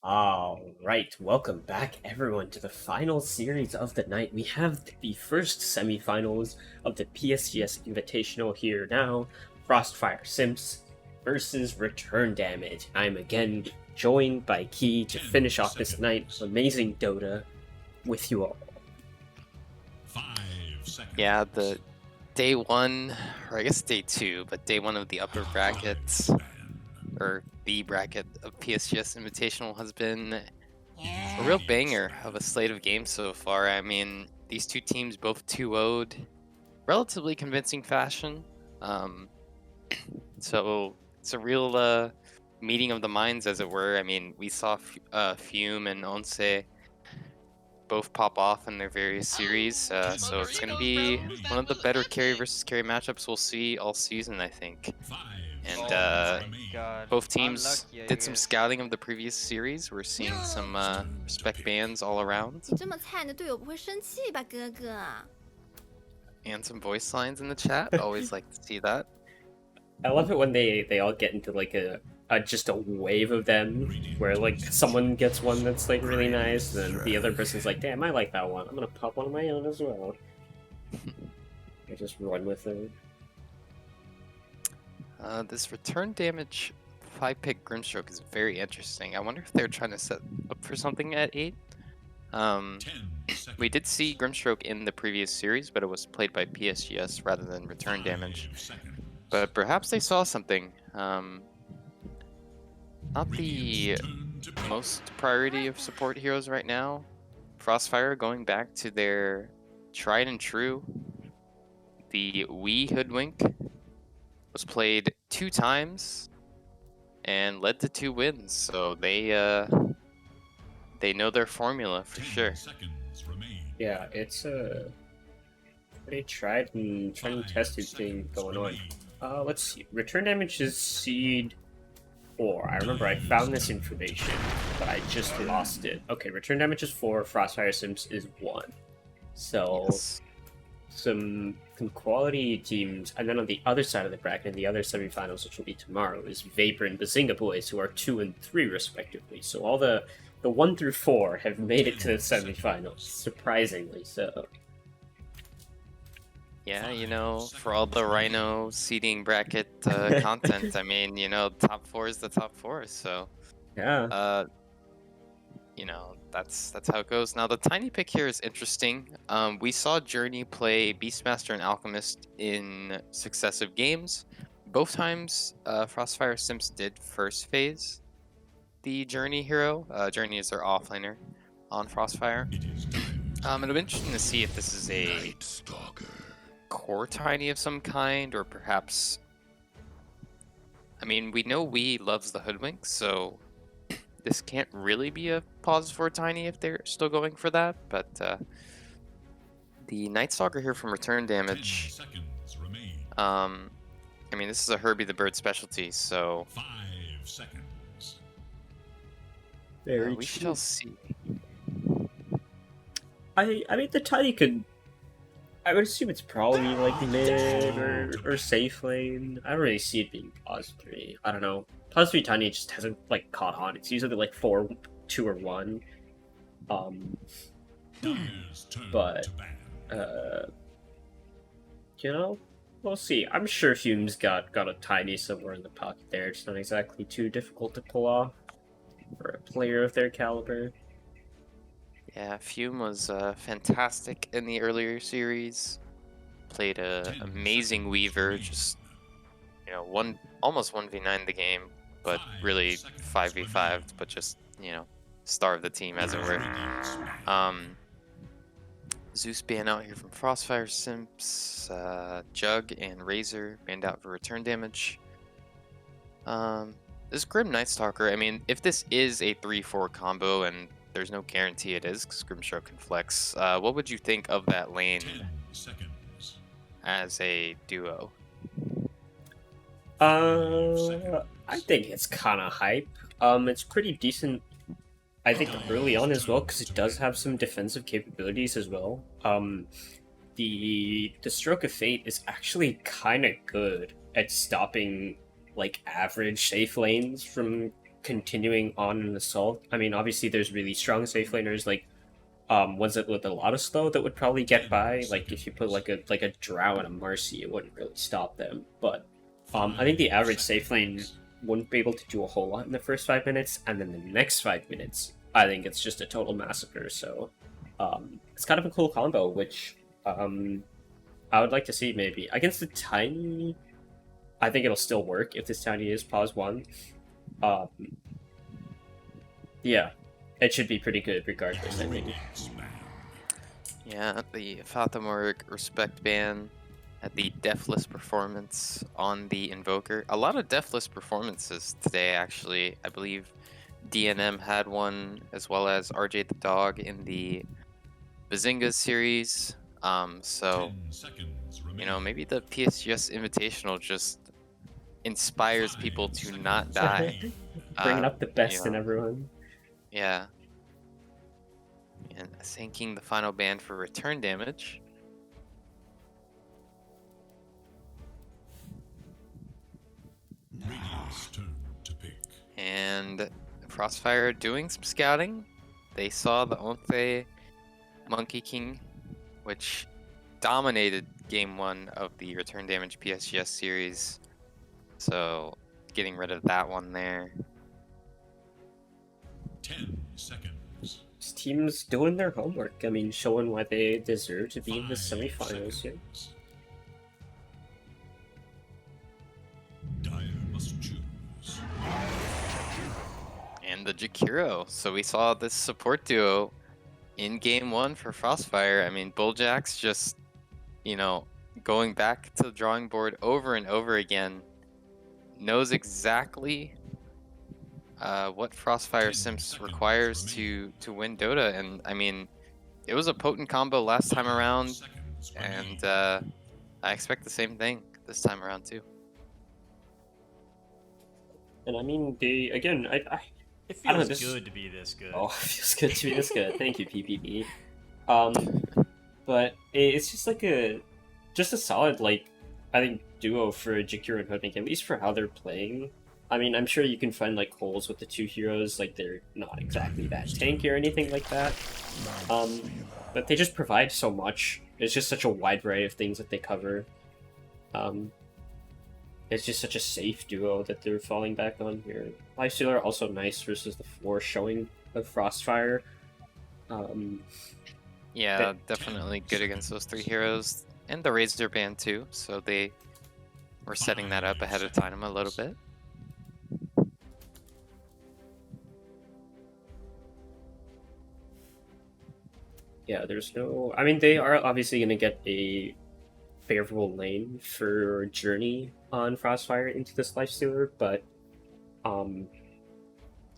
All right, welcome back everyone to the final series of the night. We have the first semifinals of the PSGS Invitational here now. FrostFire Simps versus Return Damage. I'm again joined by Key to finish off this night. Amazing Dota with you all. 5 seconds. Yeah, the day one, or I guess day two, but day one of the upper brackets, or the bracket of PSGS Invitational has been a real banger of a slate of games so far. I mean, these two teams both 2-0'd, relatively convincing fashion. So it's a real meeting of the minds, as it were. I mean, we saw Fume and Once both pop off in their various series, so it's going to be one of the better carry versus carry matchups we'll see all season, I think. And God. both teams Unlucky, I did some guess. scouting of the previous series. We're seeing some respect bans all around, 你这么菜，你的队友不会生气吧，哥哥？ and some voice lines in the chat. Always like to see that. I love it when they all get into like a just a wave of them where like someone gets one that's like really nice, and then the other person's like, damn, I like that one. I'm gonna pop one of my own as well. I just run with it. This return damage 5-pick Grimstroke is very interesting. I wonder if they're trying to set up for something at 8. We did see Grimstroke in the previous series, but it was played by PSGS rather than return damage. But perhaps they saw something. Not the most priority of support heroes right now. FrostFire going back to their tried and true. The Wii Hoodwink was played 2 times and led to 2 wins, so they know their formula for sure. Yeah, it's a pretty tried and tested thing going on. Let's see. Return damage is seed 4. I remember I found this information, but I just lost it. Okay, return damage is 4, Frostfire Simps is 1. So Yes. some quality teams, and then on the other side of the bracket, the other semifinals, which will be tomorrow, is Vapor and Bazinga Boys, who are 2 and 3 respectively. So all the 1 through 4 have made it to the semifinals, surprisingly so. Yeah, you know, for all the Rhino seeding bracket content, I mean, you know, top 4 is the top 4, so Yeah. you know, that's how it goes. Now, the tiny pick here is interesting. We saw Journey play Beastmaster and Alchemist in successive games. Both times, Frostfire Simps did first phase the Journey hero. Journey is their offlaner on Frostfire. It'll be interesting to see if this is a core tiny of some kind, or perhaps... I mean, we know Wii loves the Hoodwink, so this can't really be a pause for tiny if they're still going for that, but the Night Stalker here from return damage. I mean, this is a Herbie the Bird specialty, so 5 seconds. Very we true. shall see. I mean, the tiny could... I would assume it's probably like mid or safe lane. I don't really see it being pause 3. I don't know. Pause 3 tiny just hasn't like caught on. It's usually like 4, 2, or 1. But you know, we'll see. I'm sure Hume's got a tiny somewhere in the pocket there. It's not exactly too difficult to pull off for a player of their caliber. Yeah, Fume was fantastic in the earlier series. Played a amazing Weaver, just, you know, almost 1v9 the game, but really 5v5, but just, you know, star of the team, as it were. Zeus banned out here from Frostfire Simps, Jug and Razor banned out for return damage. This Grim Night Stalker, I mean, if this is a 3-4 combo, and there's no guarantee it is, because Grimstroke can flex, what would you think of that lane as a duo? I think it's kind of hype. It's pretty decent, I think, early on as well, because it does have some defensive capabilities as well. The Stroke of Fate is actually kind of good at stopping like average safe lanes from continuing on an assault. I mean, obviously there's really strong safe laners like ones that with a lot of slow that would probably get by. Like if you put like a Drow and a Marcy, it wouldn't really stop them. But I think the average safe lane wouldn't be able to do a whole lot in the first 5 minutes, and then the next 5 minutes, I think it's just a total massacre. So it's kind of a cool combo, which I would like to see maybe against the Tiny. I think it'll still work if this Tiny is pause 1. Yeah, it should be pretty good regardless, I think. Yeah, the Fatamoric respect ban at the deathless performance on the Invoker. A lot of deathless performances today, actually. I believe DNM had one, as well as RJ the Dog in the Bazinga series. So, you know, maybe the PSGS Invitational just inspires people to not die. Bringing up the best you in know. everyone. Yeah. And thanking the final ban for return damage. Radiant's turn to pick. And FrostFire doing some scouting. They saw the Onthe Monkey King, which dominated game 1 of the return damage PSGS series. So getting rid of that one there. 10 seconds. This team's doing their homework. I mean, showing why they deserve to be in the 5 semifinals here. seconds. Dire must choose. And the Jakiro. So we saw this support duo in game 1 for FrostFire. I mean, Bulljack's just, you know, going back to the drawing board over and over again. Knows exactly what FrostFire Simps requires to win Dota. And I mean, it was a potent combo last time around. And I expect the same thing this time around too. And I mean, they again, It I don't know, feels this- good to be this good. Oh, it feels good to be this good. Thank you, PPB. But it's just like a solid, like, I think duo for Jakiro and Hoodnik, at least for how they're playing. I mean, I'm sure you can find like holes with the two heroes, like they're not exactly that tanky or anything like that. But they just provide so much. It's just such a wide variety of things that they cover. It's just such a safe duo that they're falling back on here. Lifestealer also nice versus the 4 showing of FrostFire. Yeah, definitely good against those 3 heroes. And the Razor Band too, so they were setting that up ahead of time a little bit. Yeah, there's no... I mean, they are obviously going to get a favorable lane for Journey on FrostFire into this Lifestealer, but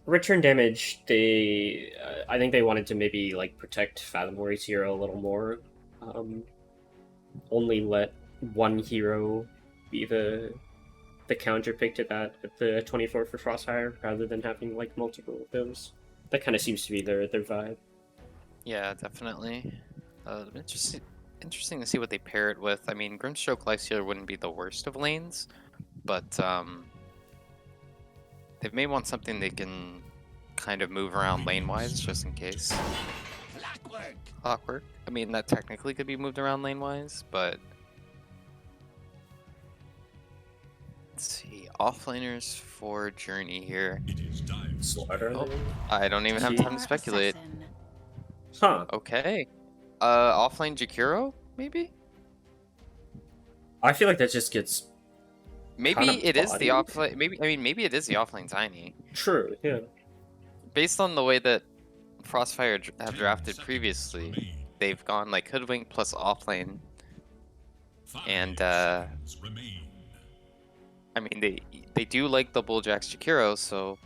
return damage, they... I think they wanted to maybe, like, protect Fathomori's hero a little more. Only let one hero be the counter pick to that at the 24 for FrostFire, rather than having, like, multiple of those. That kind of seems to be their vibe. Yeah, definitely. Interesting to see what they pair it with. I mean, Grimstroke Lifestealer wouldn't be the worst of lanes, but they may want something they can kind of move around lane-wise, just in case. Clockwork. I mean, that technically could be moved around lane-wise, but... Let's see. Offlaners for Journey here. It is dire. Slaughter. Oh, I don't even have time to speculate. Huh. Okay. Offlane Jakiro, maybe? I feel like that just gets Maybe Kinda it is the bodied. offlane. Maybe it is the offlane Tiny. true, yeah. Based on the way that FrostFire have 10 drafted seconds previously, remain. they've gone like Hoodwink plus offlane. 5 And, seconds remain. I mean, they do like the Bulljack's Jakiro, so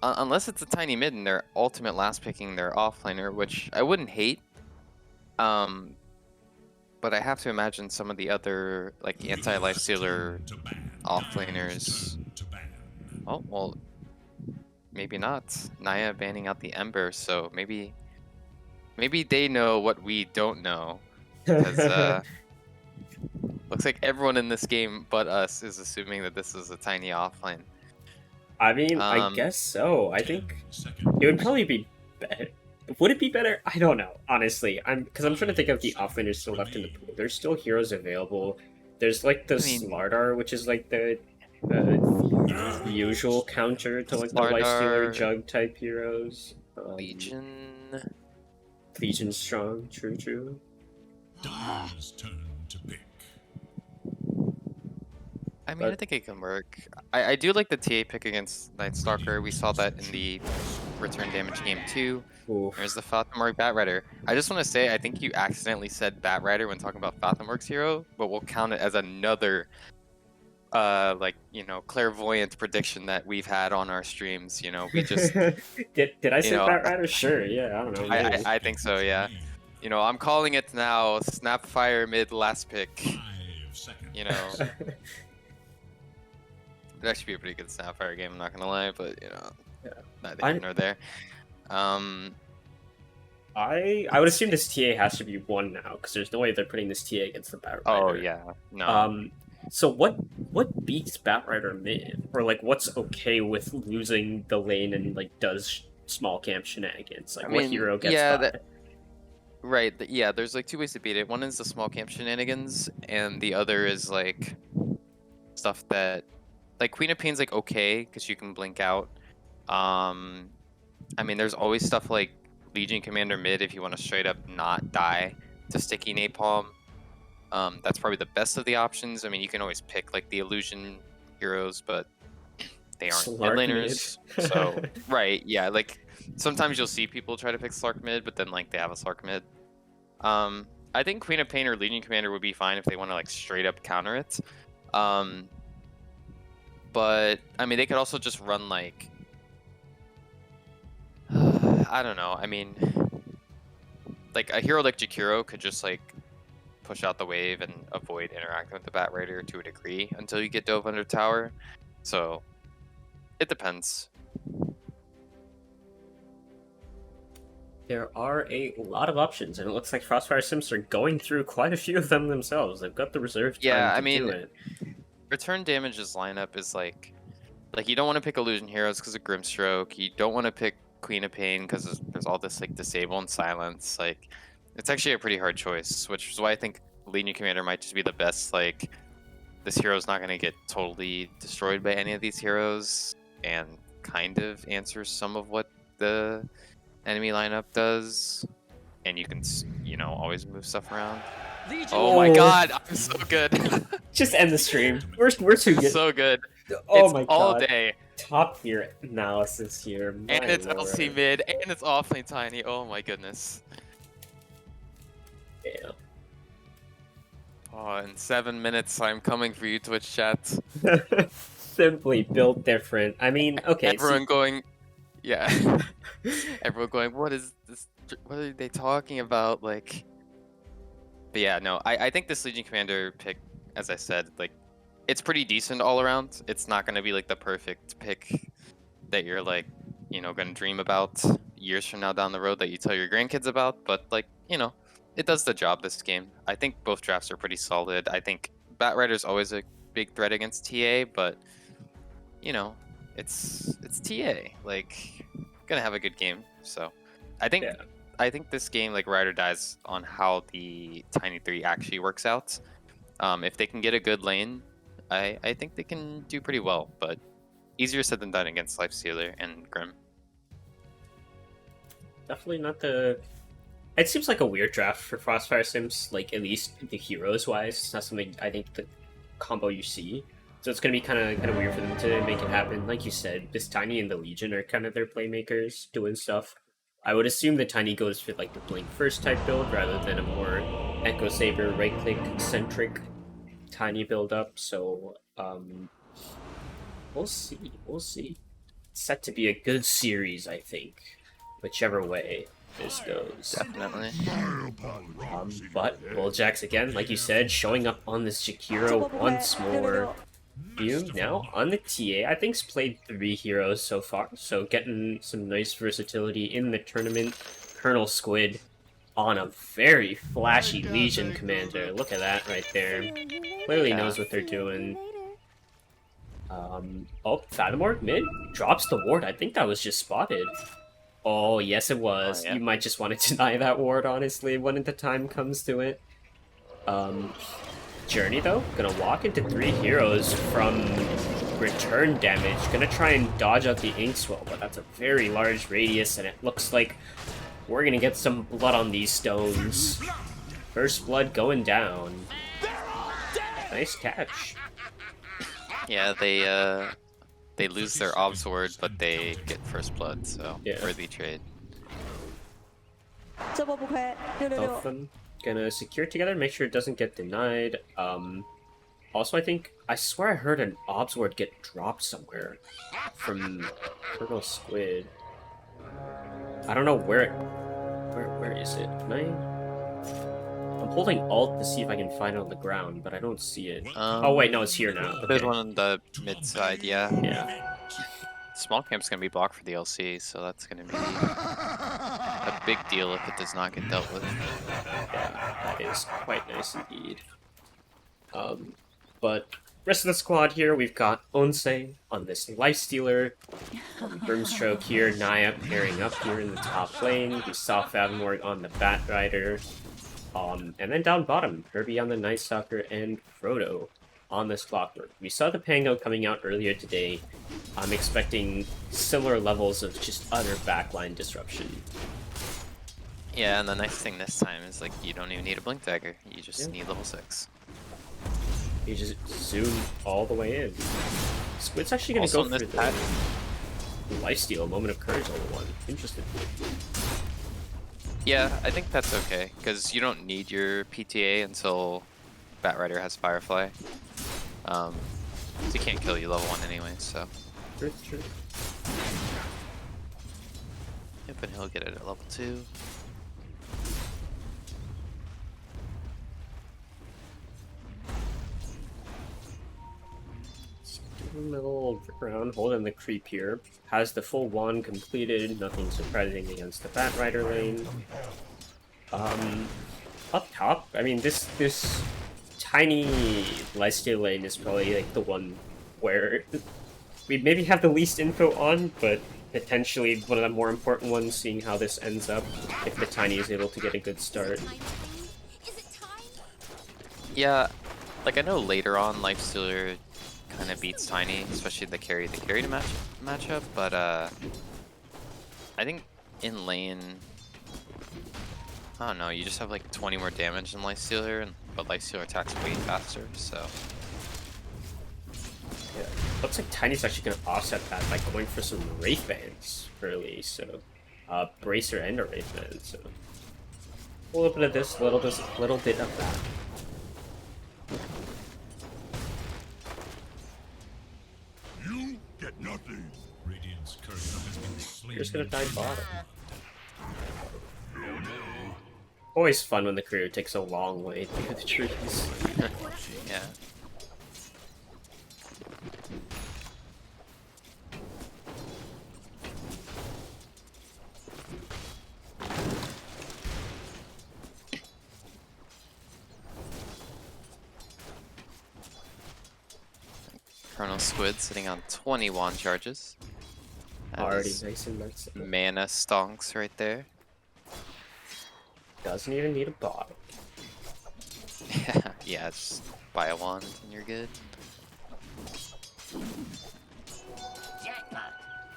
unless it's a Tiny mid and they're ultimate last picking their offlaner, which I wouldn't hate. But I have to imagine some of the other like anti-lifestealer Turn to ban. offlaners. Turn to ban. Oh well, maybe not. Naya banning out the Ember, so maybe they know what we don't know. Because looks like everyone in this game but us is assuming that this is a Tiny offlane. I mean, I Um, guess so. I 10 think seconds. it would probably be better. Would it be better? I don't know, honestly. I'm trying to think of the offlaners still left in the pool. There's still heroes available. There's like the I mean, Slardar, which is like the usual counter to like the Lifestealer Slardar, Jug type heroes. Legion. Legion strong, true. Dire's turn to pick. I mean, I But- think it can work. I do like the TA pick against Night Stalker. We saw that in the return damage game too. Oof. There's the Falconmark Bat Rider. I just want to say, I think you accidentally said Bat Rider when talking about Falconmark's hero, but we'll count it as another, like, you know, clairvoyant prediction that we've had on our streams. You know, we just, did I say know, Bat Rider? Sure, yeah, I don't know. maybe. I think so, yeah. You know, I'm calling it now. Snapfire mid last pick. 5 seconds. You know, it'd actually be a pretty good Snapfire game. I'm not gonna lie, but you know, Yeah. neither here nor there. I would assume this TA has to be one now because there's no way they're putting this TA against the Bat Rider. Oh yeah, no. So what beats Bat Rider mid, or like what's okay with losing the lane and like does small camp shenanigans? Like I what mean, hero gets yeah, by? Right. Yeah, there's like two ways to beat it. One is the small camp shenanigans, and the other is like stuff that, like Queen of Pain's like okay because you can blink out. I mean, there's always stuff like Legion Commander mid if you want to straight up not die to sticky napalm. That's probably the best of the options. I mean, you can always pick like the illusion heroes, but they aren't mid Slark laners. mid. So right, yeah, like sometimes you'll see people try to pick Slark mid, but then like they have a Slark mid. I think Queen of Pain or Legion Commander would be fine if they want to like straight up counter it. But I mean, they could also just run like I don't know. I mean, like a hero like Jakiro could just like push out the wave and avoid interacting with the Bat Raider to a degree until you get dove under tower. So it depends. There are a lot of options, and it looks like FrostFire Simps are going through quite a few of them themselves. They've got the reserve time Yeah, to I mean, do it. Return Damage's lineup is like you don't want to pick Illusion Heroes because of Grimstroke. You don't want to pick Queen of Pain because there's all this like disable and silence. Like, it's actually a pretty hard choice, which is why I think Legion Commander might just be the best. Like, this hero's not going to get totally destroyed by any of these heroes, and kind of answers some of what the enemy lineup does. And you can, you know, always move stuff around. Oh my god, I'm so good. Just end the stream. We're too good. So good. Oh It's my all god. day. Top tier analysis here. My And it's lord. LC mid, and it's offlane tiny. Oh my goodness. Yeah. Oh, in 7 minutes, I'm coming for you, Twitch chat. Simply built different. I mean, okay. Everyone going, yeah. Everyone going, what is this? What are they talking about? Like, but yeah, no, I think this Legion Commander pick, as I said, like, it's pretty decent all around. It's not going to be like the perfect pick that you're like, you know, going to dream about years from now down the road that you tell your grandkids about. But like, you know, it does the job this game. I think both drafts are pretty solid. I think Bat Rider's always a big threat against TA, but you know, it's TA. Like, gonna have a good game. So I think Yeah. I think this game like ride or dies on how the Tiny 3 actually works out. If they can get a good lane, I think they can do pretty well, but easier said than done against Lifestealer and Grim. Definitely not the. It seems like a weird draft for Frostfire Sims, like at least the heroes wise. It's not something I think the combo you see. So it's gonna be kind of weird for them to make it happen. Like you said, this Tiny and the Legion are kind of their playmakers doing stuff. I would assume the Tiny goes for like the Blink First type build rather than a more Echo Saber right click centric Tiny build up. So we'll see. We'll see. It's set to be a good series, I think, whichever way this goes. Definitely. But Bulljax again, like you said, showing up on this Jakiro once more. You now on the TA, I think's played 3 heroes so far, so getting some nice versatility in the tournament. Colonel Squid on a very flashy Legion commander. Look at that right there. Clearly knows what they're doing. Oh, Fathomore mid drops the ward. I think that was just spotted. Oh, yes, it was. Oh, yeah. You might just want to deny that ward, honestly, when the time comes to it. Journey, though, gonna walk into 3 heroes from return damage. Gonna try and dodge out the Inkswell, but that's a very large radius, and it looks like we're gonna get some blood on these stones. First blood going down. Nice catch. Yeah, they lose their obs ward, but they get first blood, so Yeah. worthy trade. 这波不亏，666 Both。them gonna secure together, make sure it doesn't get denied. Also, I swear I heard an obs ward get dropped somewhere from Colonel Squid. I don't know where is it? I'm holding Alt to see if I can find it on the ground, but I don't see it. Oh wait, no, it's here now. There's Okay. one on the mid side, yeah. Yeah. Small camp's gonna be blocked for the LC, so that's gonna be a big deal if it does not get dealt with. Yeah, that is quite nice indeed. But rest of the squad here, we've got Onsei on this Lifestealer, Grimstroke here, Naya pairing up here in the top lane. We saw Fathomore on the Bat Rider. And then down bottom, Herbie on the Night Stalker and Frodo on this Clockwork. We saw the Pango coming out earlier today. I'm expecting similar levels of just utter backline disruption. Yeah, and the nice thing this time is like you don't even need a blink dagger. You just Yeah. need level 6. You just zoom all the way in. Squid's actually going to Also go in for this the pack, Lifesteal, Moment of Courage level 1. Interesting. yeah, I think that's okay because you don't need your PTA until Batrider has Firefly. So he can't kill you level 1 anyway. So True. yep, and he'll get it at level 2. Doing a little around, holding the creep here. Has the full wand completed, nothing surprising against the Bat Rider lane. Up top, I mean, this tiny Lifesteal lane is probably like the one where we maybe have the least info on, but potentially one of the more important ones, seeing how this ends up, if the Tiny is able to get a good start. Is it time? Yeah, like I know later on Lifestealer kind of beats Tiny, especially the carry matchup, but I think in lane, I don't know, you just have like 20 more damage than Lifestealer, but Lifestealer attacks way faster, so Yeah. Looks like Tiny's actually gonna offset that by going for some Wraith Bands early, so Bracer and a Wraith Band, so a little bit of this, little bit of that. You get nothing. Radiant's courier has been slain. Here's gonna die bottom. Always fun when the career takes a long way through the trees. yeah. Colonel Squid sitting on 20 wand charges. That Already is nice and nice. mana stonks right there. Doesn't even need a bottom. Yeah, just buy a wand and you're good.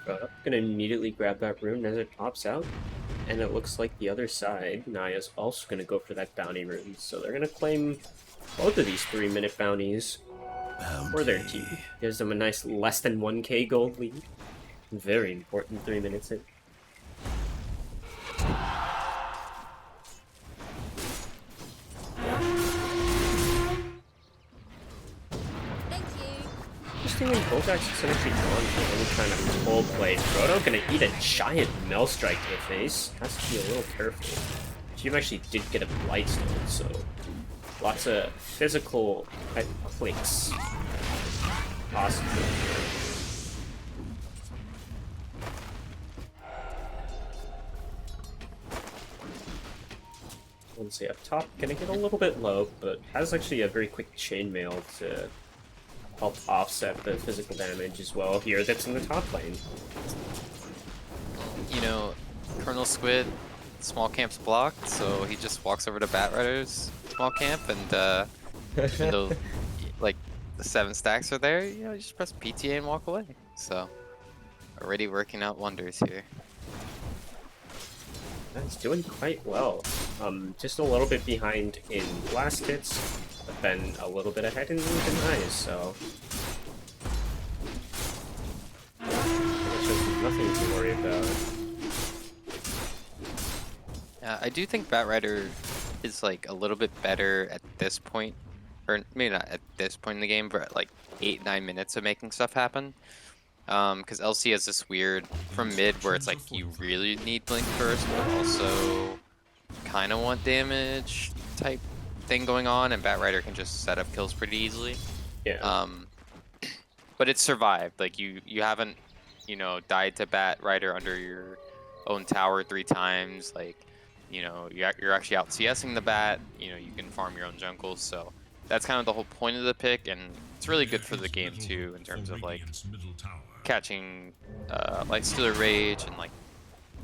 Gonna immediately grab that rune as it pops out. And it looks like the other side, Naya's also gonna go for that bounty rune. So they're gonna claim both of these 3-minute bounties for their team. Gives them a nice less than 1k gold lead. Very important 3 minutes in. Thank you. Interesting when Bojack's essentially gone for any kind of cold play. Frodo gonna eat a giant Mel Strike to the face. Has to be a little careful. Team actually did get a Blightstone, so lots of physical clicks possible here. Let's see, up top, gonna get a little bit low, but has actually a very quick chainmail to help offset the physical damage as well here that's in the top lane. You know, Colonel Squid, small camp's blocked, so he just walks over to Batrider's small camp, and even though like the 7 stacks are there, you know, you just press PTA and walk away. So already working out wonders here. That's doing quite well. Just a little bit behind in blast hits, but then a little bit ahead in denies, so it's just nothing to worry about. Yeah, I do think Batrider is like a little bit better at this point, or maybe not at this point in the game, but at like 8-9 minutes of making stuff happen. Because LC has this weird from mid where it's like you really need blink first, but also kind of want damage type thing going on, and Batrider can just set up kills pretty easily. Yeah. But it's survived. Like you haven't, you know, died to Batrider under your own tower 3 times. Like, you know, you're actually out CSing the bat. You know, you can farm your own jungles. So that's kind of the whole point of the pick, and it's really good for the game too in terms of like catching Lightstealer Rage and like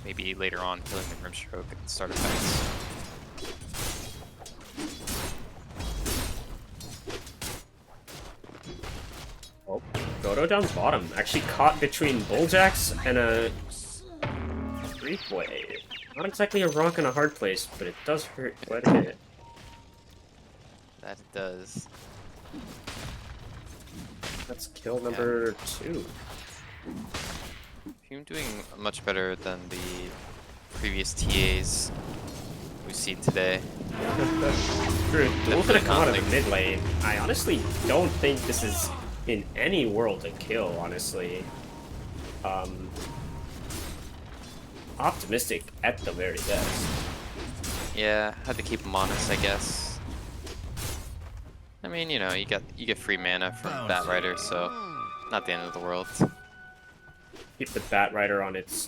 maybe later on killing the Grimstroke at the start of fights. Oh, Godo down bottom, actually caught between Bulljacks and a three-way. Not exactly a rock and a hard place, but it does hurt quite a bit. That it does. That's kill number 2. I'm doing much better than the previous TAs we've seen today. True, Duel could have come out of the Definitely mid lane. I honestly don't think this is in any world a kill, honestly. Optimistic at the very best. Yeah, had to keep him honest, I guess. I mean, you know, you get free mana from Batrider, so not the end of the world. Keep the Batrider on its...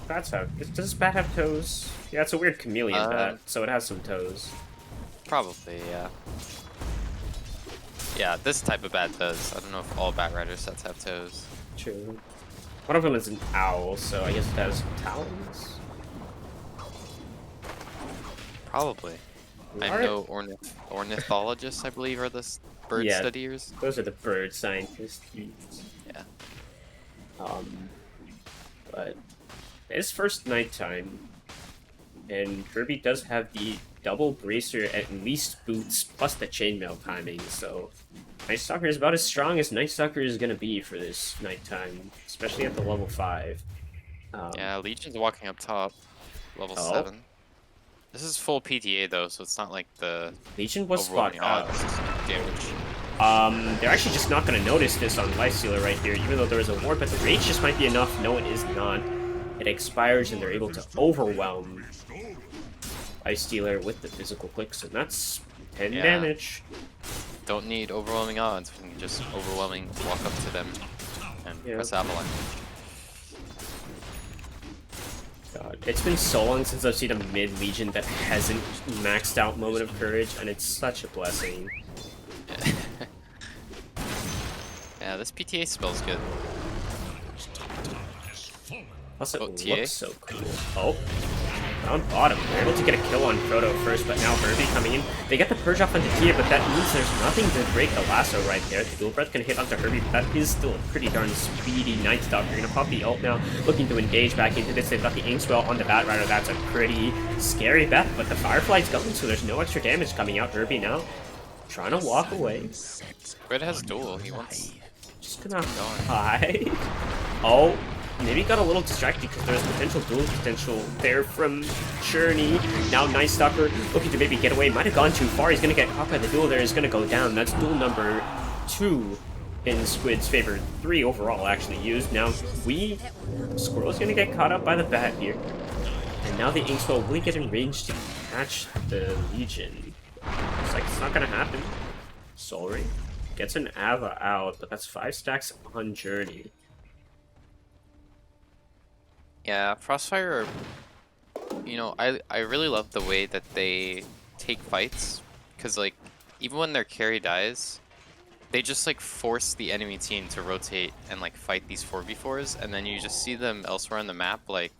Bats have... Does this bat have toes? Yeah, it's a weird chameleon bat, so it has some toes. Probably, yeah. Yeah, this type of bat does. I don't know if all Batrider sets have toes. True. One of them is an owl, so I guess it has talons? Probably. I'm no ornithologist, I believe, are the bird studiers. Those are the bird scientists. Yeah. But it's first nighttime, and Kirby does have the double bracer at least boots plus the chainmail timing, so Night Stalker is about as strong as Night Stalker is gonna be for this nighttime, especially at the level 5. Yeah, Legion's walking up top, level 7. This is full PTA though, so it's not like the Legion was spot out. Damage. They're actually just not going to notice this on Lightstealer right here, even though there is a ward, but the Rage just might be enough. No, it is not. It expires, and they're able to overwhelm Lightstealer with the physical clicks, and that's 10 damage. Don't need overwhelming odds. We can just overwhelming walk up to them and press Avalanche. God, it's been so long since I've seen a mid-Legion that hasn't maxed out Moment of Courage, and it's such a blessing. Yeah, this PTA spell's good. Plus, it TA? looks so cool. Oh, on bottom. They're able to get a kill on Proto first, but now Herbie coming in. They get the purge off onto Tia, but that means there's nothing to break the lasso right there. The dual breath can hit onto Herbie, but that is still a pretty darn speedy Night Stalker. You're gonna pop the ult now, looking to engage back into this. They've got the Inkswell on the Batrider. That's a pretty scary bet, but the Firefly's going, so there's no extra damage coming out. Herbie now trying to walk away. Red has duel. He wants. Just gonna hide. Oh. Maybe got a little distracted because there's potential duel potential there from Journey. Now Night Stalker looking to maybe get away. Might have gone too far. He's going to get caught by the duel there. He's going to go down. That's duel number 2 in Squid's favor. 3 overall actually used. Now Squirrel's going to get caught up by the bat here. And now the Inkswell will get in range to catch the Legion. Looks like it's not going to happen. Sorry. Gets an Ava out, but that's 5 stacks on Journey. Yeah, FrostFire, you know, I really love the way that they take fights, because, like, even when their carry dies, they just like force the enemy team to rotate and like fight these 4v4s, and then you just see them elsewhere on the map. Like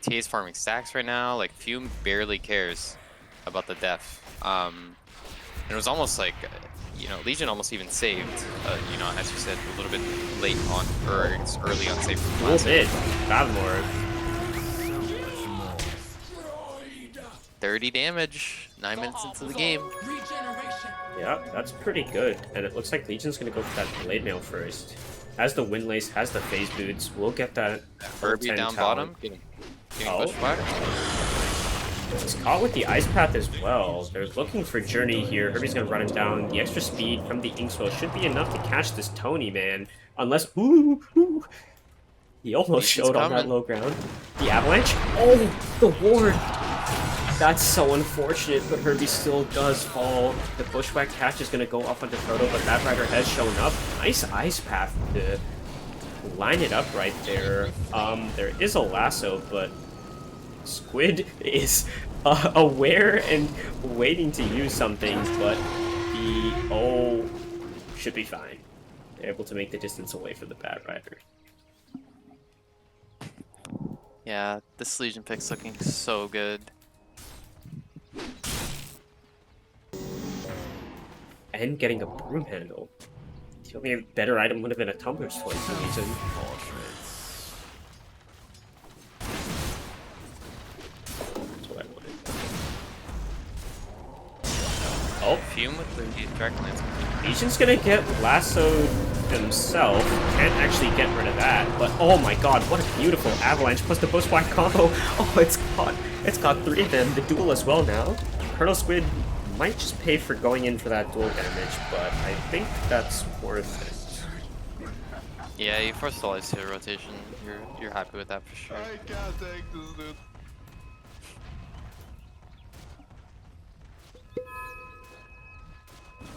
TA's farming stacks right now. Like Fume barely cares about the def. And it was almost like, Legion almost even saved. As you said, a little bit late on, or it's early on save from A last. little bit. Badlord. 30 damage, 9 minutes into the game. Yeah, that's pretty good. And it looks like Legion's gonna go for that Blade Mail first. Has the Windlace, has the Phase Boots. We'll get that. Herbie down bottom, getting bushwhacked. He's caught with the Ice Path as well. They're looking for Journey here. Herbie's gonna run him down. The extra speed from the Inkswell should be enough to catch this Tony, man. Unless, he almost showed on that low ground. The Avalanche? Oh, the ward! That's so unfortunate, but Herbie still does fall. The Bushwhack catch is going to go off onto Frodo, but that rider has shown up. Nice Ice Path to line it up right there. There is a lasso, but Squid is aware and waiting to use something, but the should be fine. They're able to make the distance away from the bad rider. Yeah, this Legion pick's looking so good. And getting a broom handle. The only better item would have been a tumbler for some reason. That's what I wanted. Oh, Fume with the Dragon Lance. Legion's gonna get lassoed himself. Can't actually get rid of that, but oh my god, what a beautiful Avalanche plus the Bushwhack combo. Oh, it's got 3 of them. The duel as well now. Colonel Squid might just pay for going in for that dual damage, but I think that's worth it. Yeah, you forced the lights to a rotation. You're happy with that for sure. I can't take this, dude.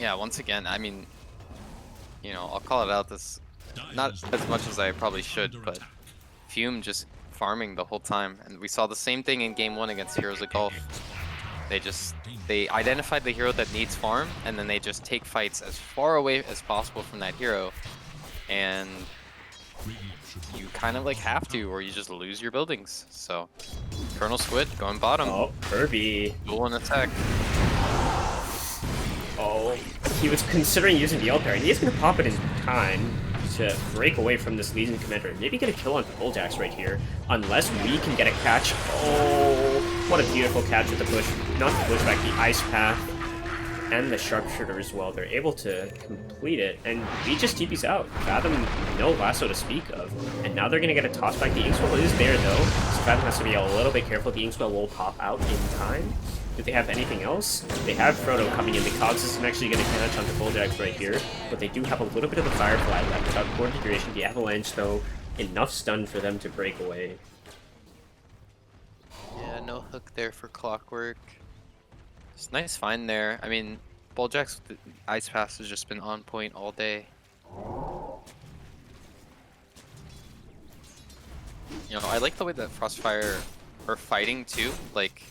Yeah, once again, I mean, I'll call it out. This not as much as I probably should, but Fume just farming the whole time, and we saw the same thing in Game 1 against Heroes of Golf. They identified the hero that needs farm, and then they just take fights as far away as possible from that hero, and you kind of like have to, or you just lose your buildings. So, Colonel Squid going bottom. Oh, Kirby. Duel and attack. Oh, he was considering using the ult there, and he's gonna pop it in time to break away from this Legion commander. Maybe get a kill on Bulljax right here, unless we can get a catch. Oh, what a beautiful catch with the bush, not the Bushback, the Ice Path, and the Sharpshooter as well. They're able to complete it, and we just TP's out. Fathom, no lasso to speak of, and now they're gonna get a toss back. The Inkswell is there though, so Fathom has to be a little bit careful. The Inkswell will pop out in time. Do they have anything else? They have Frodo coming in. The Cogs isn't actually going to catch onto Bulljax right here, but they do have a little bit of the Firefly left. Without coordinate duration, the Avalanche, though, enough stun for them to break away. Yeah, no hook there for Clockwork. It's a nice find there. I mean, Bulljax with the Ice Pass has just been on point all day. I like the way that FrostFire are fighting too. Like,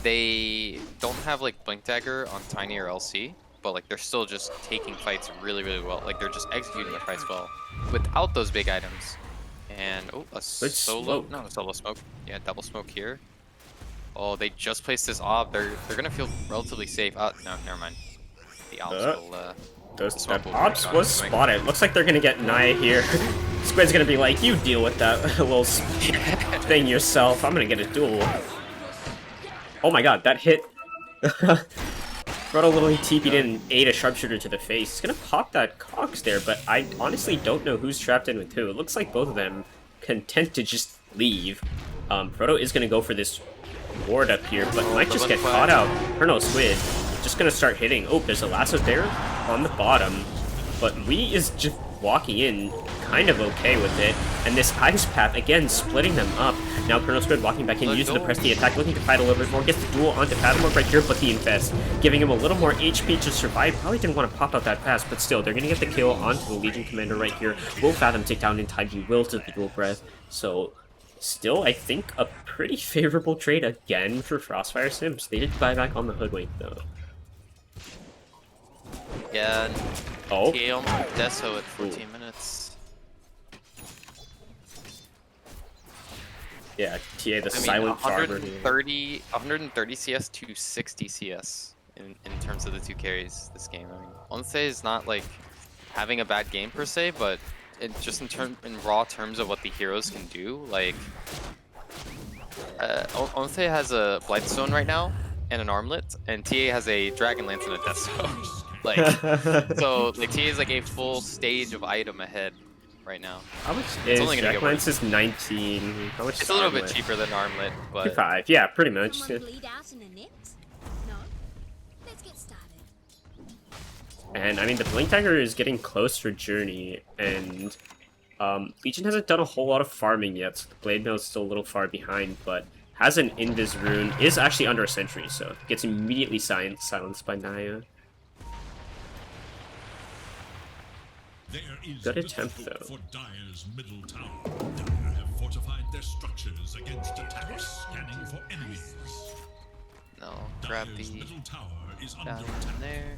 they don't have like Blink Dagger on Tiny or LC, but like they're still just taking fights really, really well. Like they're just executing the fights well without those big items. And a solo, smoke. not a solo smoke. Yeah, double smoke here. Oh, they just placed this op. They're gonna feel relatively safe. Oh, no, never mind. The ops will. That ops was spotted. Looks like they're gonna get Naya here. Squid's gonna be like, you deal with that little thing yourself. I'm gonna get a duel. Oh my god, that hit. Frodo literally TP'd in and ate a Sharpshooter to the face. He's gonna pop that Cox there, but I honestly don't know who's trapped in with who. It looks like both of them content to just leave. Frodo is gonna go for this ward up here, but might just get caught out. Colonel Squid just gonna start hitting. Oh, there's a lasso there on the bottom, but Lee is just walking in kind of okay with it, and this Ice Path again splitting them up. Now Colonel Squid walking back in, using the press the attack, looking to fight a little bit more, gets the duel onto Fathomorph right here, but the Infest giving him a little more HP to survive. Probably didn't want to pop out that fast, but still, they're gonna get the kill onto the Legion Commander right here. Will Fathom take down in time? He will to the dual breath, so still, I think, a pretty favorable trade again for FrostFire Simps. They did buy back on the Hoodwink, though. Yeah, Oh, TA almost Deso at 14 minutes. yeah, TA the I mean, silent farmer. 130 CS to 60 CS in terms of the two carries this game. I mean, Onse is not like having a bad game per se, but just in raw terms of what the heroes can do, like Onse has a Blightstone right now and an armlet, and TA has a Dragon Lance and a Deathstone. Like, so like TA is like a full stage of item ahead right now. How much It's is only gonna Jack get Lance worse. is 19. How much It's is a little bit Armlet? cheaper than armlet, but 5. Yeah, pretty much. Someone bleed out in a net? No? Let's get started. And I mean, the Blink Dagger is getting close for Journey, and Legion hasn't done a whole lot of farming yet, so the Blade Mail is still a little far behind, but has an Invis rune, is actually under a sentry, so gets immediately silenced by Naya. There is Good little attempt, hope though. for Dire's middle tower. Dire have fortified their structures against attacks, scanning for enemies. no, grab Dire's the middle tower is down under in attack. there.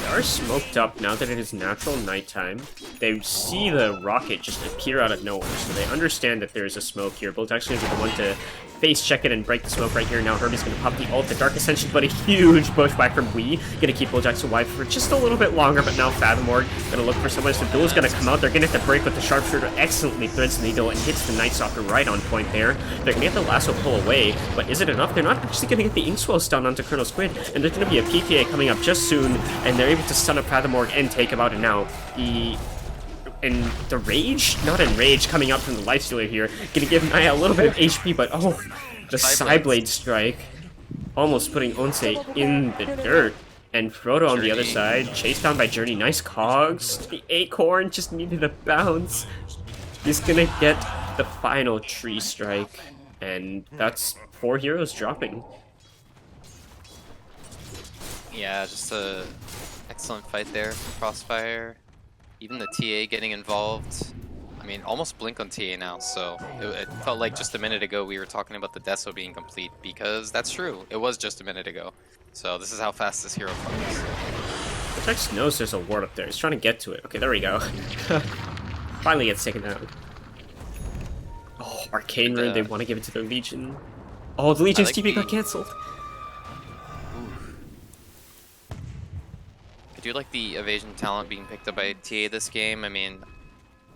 They are smoked up now that it is natural nighttime. They see the rocket just appear out of nowhere, so they understand that there is a smoke here. Bullet's actually going to be the one to face check it and break the smoke right here. Now Herbie's going to pop the ult, the Dark Ascension, but a huge bushwhack from Wii. Going to keep Bulljax alive for just a little bit longer, but now Fathomorg going to look for someone. So Duel's going to come out. They're going to have to break with the Sharpshooter. Excellently threads the needle and hits the Night Stalker right on point there. They're going to get the lasso pull away, but is it enough? They're not actually going to get the Inkswell stun onto Colonel Squid, and there's going to be a PPA coming up just soon, and they're able to stun up Fathomorg and take him out, and now the Rage? Not Enrage coming out from the Lifestealer here. Gonna give Naya a little bit of HP, but oh, the Psyblade strike. Almost putting Onse in the dirt. And Frodo on the other Journey. side, chased down by Journey. Nice cogs. The Acorn just needed a bounce. He's gonna get the final tree strike. And that's 4 heroes dropping. Yeah, just a excellent fight there from FrostFire. Even the TA getting involved. I mean, almost blink on TA now, so it felt like just a minute ago we were talking about the Deso being complete, because that's true. It was just a minute ago. So this is how fast this hero fights. Protect knows there's a ward up there. He's trying to get to it. Okay, there we go. Finally gets taken down. Oh, Arcane Rune, they want to give it to their Legion. Oh, the Legion's like TP got the- cancelled. I do like the evasion talent being picked up by TA this game. I mean,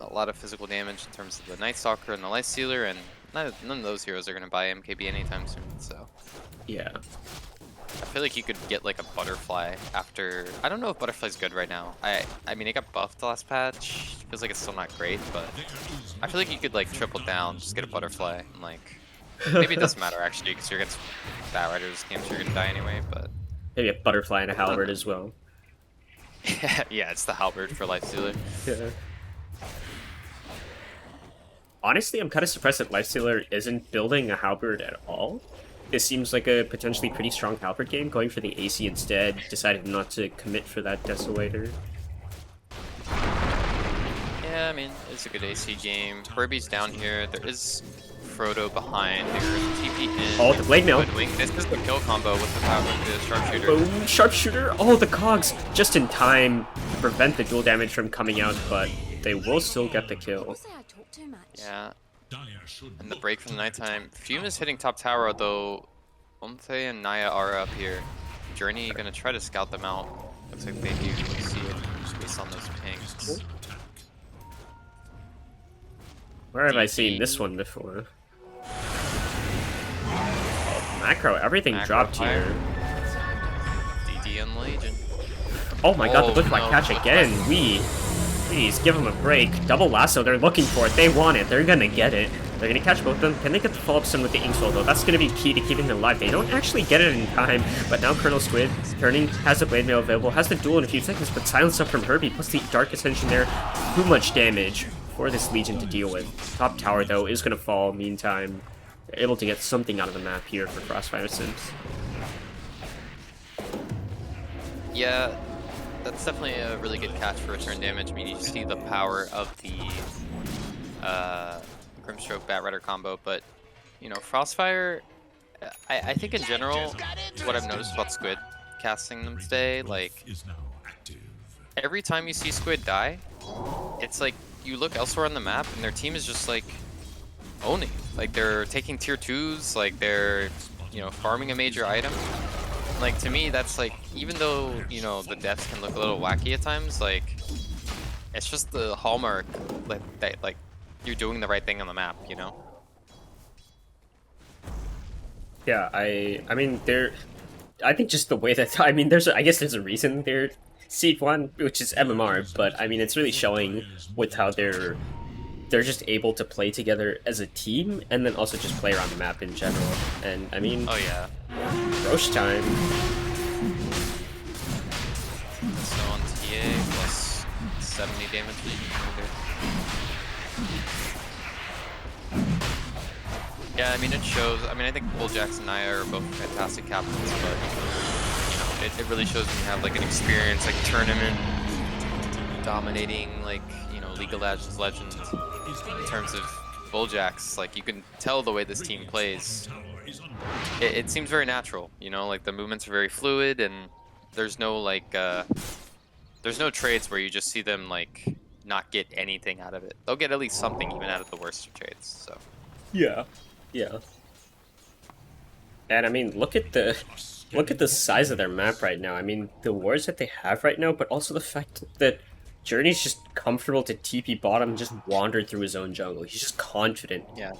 a lot of physical damage in terms of the Night Stalker and the Light Stealer, and none of those heroes are going to buy MKB anytime soon, so... Yeah. I feel like you could get like a Butterfly after... I don't know if Butterfly's good right now. I mean, it got buffed the last patch. Feels like it's still not great, but... I feel like you could like triple down, just get a Butterfly, and like... Maybe it doesn't matter actually, because you're against Bat Riders games, so you're going to die anyway, but... Maybe a Butterfly and a Halberd as well. Yeah, it's the Halberd for Life Stealer. Yeah. Honestly, I'm kind of surprised that Lifestealer isn't building a Halberd at all. This seems like a potentially pretty strong Halberd game, going for the AC instead, decided not to commit for that Desolator. Yeah, I mean, it's a good AC game. Kirby's down here. There is Frodo behind. There's TP in. Oh, the Blade Mail. Good wing. This is the kill combo with the power of the Sharpshooter. Boom, Sharpshooter! Oh, the cogs! Just in time to prevent the dual damage from coming out, but they will still get the kill. People say I talk too much. Yeah, Dire should and the look break from the to nighttime. Fume is hitting top tower, though Onte and Naya are up here. Journey gonna try to scout them out. Looks like they do see it just based on those pings. Where have I seen this one before? Macro, everything Macro dropped fire. here. DD and Legion. Oh my god, the Oh, Bushwhack no, catch Bushwhack. again. Please, give them a break. Double lasso, they're looking for it. They want it. They're gonna get it. They're gonna catch both of them. Can they get the follow-up stun with the Inkswell, though? That's gonna be key to keeping them alive. They don't actually get it in time, but now Colonel Squid, turning, has the Blade Mail available, has the duel in a few seconds, but silence up from Herbie, plus the Dark Ascension there. Too much damage for this Legion to deal with. Top tower, though, is gonna fall. Meantime, they're able to get something out of the map here for FrostFire Simps. Yeah, that's definitely a really good catch for return damage. I mean, you see the power of the Grimstroke Bat Rider combo, but you know, FrostFire I think in general, what I've noticed about Squid casting them today, like Is now active. every time you see Squid die, it's like you look elsewhere on the map and their team is just like owning. Like they're taking tier 2s, like they're, you know, farming a major item. Like to me, that's like, even though, you know, the deaths can look a little wacky at times, like it's just the hallmark that like you're doing the right thing on the map, you know? Yeah, I mean, I think just the way that, I mean, I guess there's a reason they're Seed 1, which is MMR, but I mean, it's really showing with how they're just able to play together as a team, and then also just play around the map in general. And I mean, Oh yeah. Roche time. So on TA plus 70 damage. Yeah, I mean it shows. I mean I think Bulljax and Naya are both fantastic captains, but you know it really shows when you have like an experience like tournament dominating like, you know, League of Legends legend in terms of Bulljax. Like you can tell the way this team plays. It seems very natural, you know, like the movements are very fluid and there's no like there's no trades where you just see them like not get anything out of it. They'll get at least something even out of the worst of trades. So Yeah. Yeah. And I mean, look at the size of their map right now. I mean, the wards that they have right now, but also the fact that Journey's just comfortable to TP bottom, just wander through his own jungle. He's just confident yeah.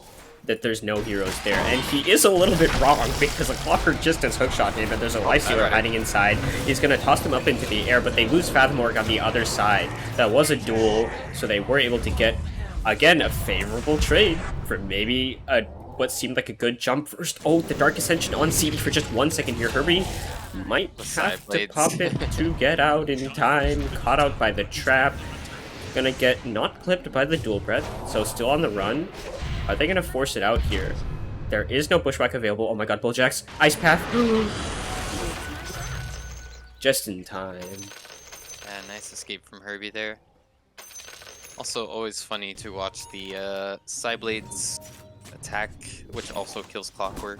that there's no heroes there. And he is a little bit wrong because a Clocker just has hookshot him, and there's a Lifestealer hiding inside. He's going to toss them up into the air, but they lose Fathom Orc on the other side. That was a duel, so they were able to get, again, a favorable trade for maybe what seemed like a good jump first. Oh, the Dark Ascension on CD for just 1 second here. Herbie might have to pop it to get out in time. Caught out by the trap. Gonna get not clipped by the dual breath, so still on the run. Are they gonna force it out here? There is no bushwhack available. Oh my god, Bulljax. Ice Path. Just in time. Nice escape from Herbie there. Also, always funny to watch the Psyblade's attack, which also kills Clockwork.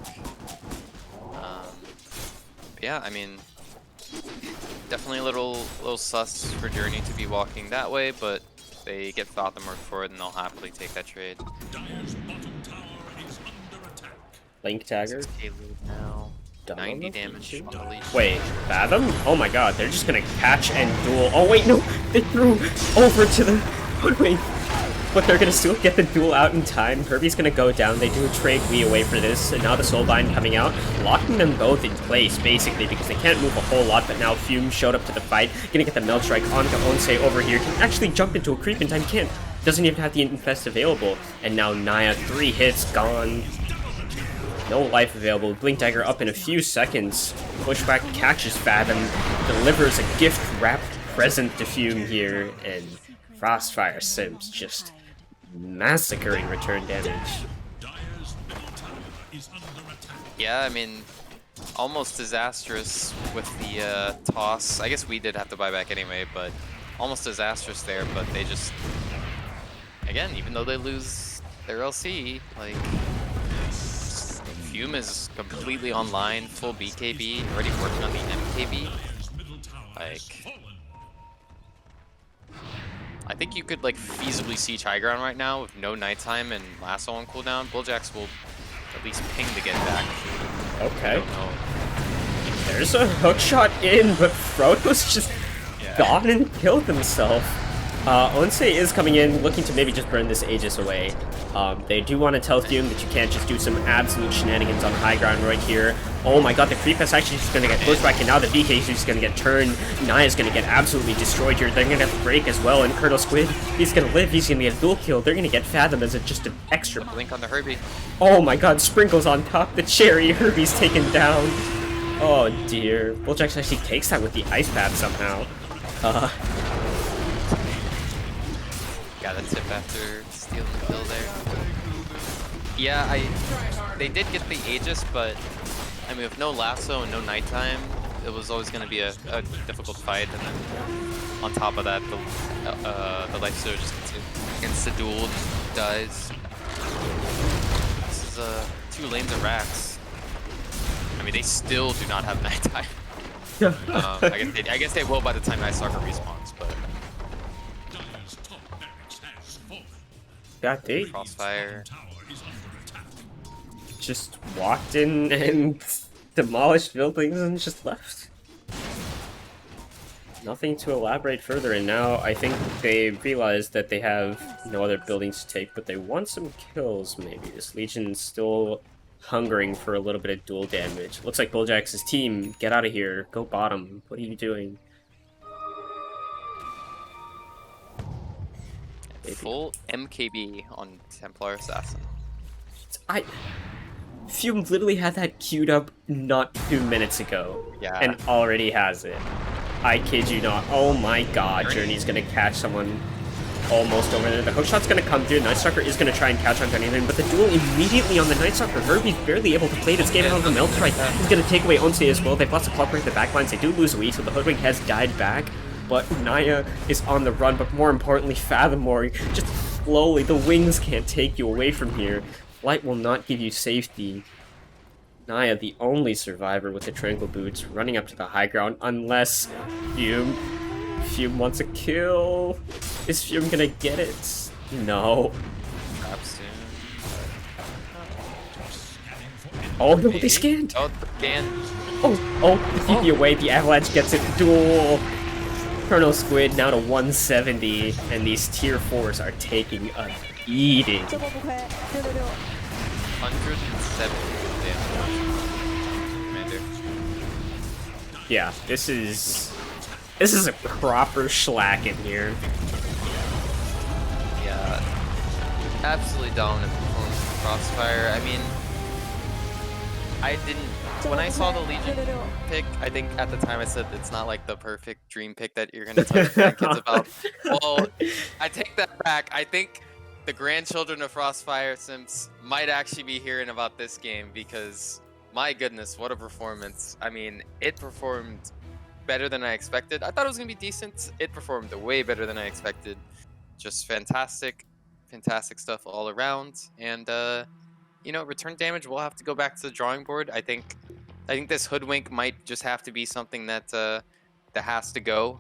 Yeah, I mean, definitely a little sus for Journey to be walking that way, but they get Fathom Orc for it and they'll happily take that trade. Dire's bottom tower is under attack. Link Tagger. 6k lead now. 90 damage on the lead. Wait, Fathom? Oh my god, they're just gonna catch and duel. Oh wait, no! They threw over to the... Oh wait. But they're gonna still get the duel out in time. Herbie's gonna go down. They do a trade we away for this, and now the Soulbind coming out, locking them both in place, basically, because they can't move a whole lot, but now Fume showed up to the fight, gonna get the Meld Strike onto Onse over here, can actually jump into a creep in time, can't. Doesn't even have the Infest available, and now Naya, 3 hits, gone. No life available. Blink Dagger up in a few seconds. Pushback catches Fathom, delivers a gift-wrapped present to Fume here, and FrostFire Simps just massacring return damage. Dire's middle tower is under attack. Yeah, I mean, almost disastrous with the toss. I guess we did have to buy back anyway, but almost disastrous there, but they just, again, even though they lose their LC, like, Fume is completely online, full BKB, already working on the MKB. Dire's middle tower has Like, fallen. I think you could like feasibly siege high ground right now with no nighttime and lasso on cooldown. Bulljax will at least ping to get back. Okay. I don't know. There's a hookshot in, but Frodo's just gone and killed himself. Onse is coming in, looking to maybe just burn this Aegis away. They do want to tell Fume that you can't just do some absolute shenanigans on high ground right here. Oh my god, the creep is actually just going to get pushed back, and now the BK is just going to get turned. Naya's going to get absolutely destroyed here. They're going to have to break as well, and Colonel Squid, he's going to live. He's going to get a dual kill. They're going to get Fathom as just an extra. Blink on the Herbie. Oh my god, Sprinkles on top. The cherry. Herbie's taken down. Oh dear. Bulljax actually takes that with the ice path somehow. Got a tip after stealing the kill there. Yeah, they did get the Aegis, but I mean, with no lasso and no nighttime, it was always going to be a difficult fight. And then on top of that, the Lifestealer just gets the duel and dies. This is 2 lanes of racks. I mean, they still do not have nighttime. I guess they will by the time Night Stalker respawns, but Dire's top barracks has fallen. God, they FrostFire. Tower is under attack. just walked in and demolished buildings and just left. Nothing to elaborate further, and now I think they realize that they have no other buildings to take, but they want some kills maybe. This Legion's still hungering for a little bit of dual damage. Looks like Bulljax's team, get out of here, go bottom. What are you doing? Full MKB on Templar Assassin. Fume literally had that queued up not 2 minutes ago, Yeah. and already has it. I kid you not. Oh my god, Journey's gonna catch someone almost over there. The hookshot's gonna come through. Night Stalker is gonna try and catch on to anything, but the duel immediately on the Night Stalker. Herbie's barely able to play this game out of the melt right. He's gonna take away Onse as well. They've lost the clock break the backlines. They do lose a week, so the Hoodwink has died back. But Naya is on the run, but more importantly, Fathomore. Just slowly, the wings can't take you away from here. Flight will not give you safety. Naya, the only survivor with the Tranquil Boots, running up to the high ground, unless Fume wants a kill. Is Fume gonna get it? No. Perhaps soon. Oh no, they scanned! Oh, scan. Oh, the TP away, the Avalanche gets it. Duel! Colonel Squid now to 170, and these tier 4s are taking a beating. 170 damage. Commander. Yeah, this is a proper schlack in here. Yeah. Absolutely dominant performance from FrostFire. I mean, when I saw the Legion pick, I think at the time I said it's not like the perfect dream pick that you're gonna tell your grandkids about. Well, I take that back. I think the grandchildren of FrostFire Simps might actually be hearing about this game because, my goodness, what a performance. I mean, it performed better than I expected. I thought it was gonna be decent. It performed way better than I expected. Just fantastic stuff all around. And you know, return damage, we'll have to go back to the drawing board. I think this Hoodwink might just have to be something that that has to go.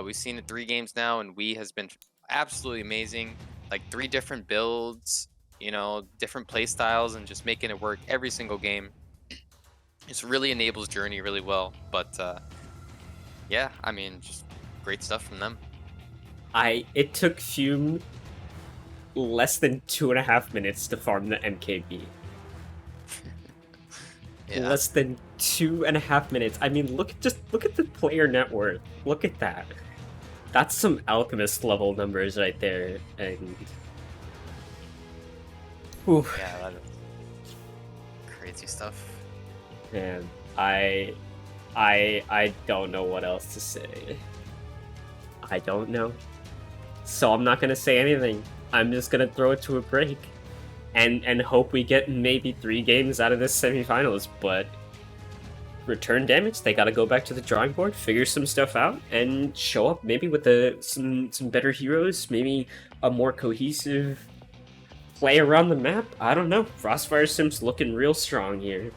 We've seen it 3 games now, and Wii has been absolutely amazing. Like 3 different builds, you know, different play styles, and just making it work every single game. It really enables Journey really well. But yeah, I mean, just great stuff from them. It took Fume less than 2.5 minutes to farm the MKB. Yeah. Less than 2.5 minutes. I mean, look at the player net worth. Look at that. That's some Alchemist level numbers right there. And whew. Yeah, that is crazy stuff. Man, I don't know what else to say. I don't know. So I'm not gonna say anything. I'm just gonna throw it to a break. And hope we get maybe 3 games out of this semifinals, but return damage, they gotta go back to the drawing board, figure some stuff out, and show up maybe with some better heroes, maybe a more cohesive play around the map. I don't know. FrostFire Simps looking real strong here.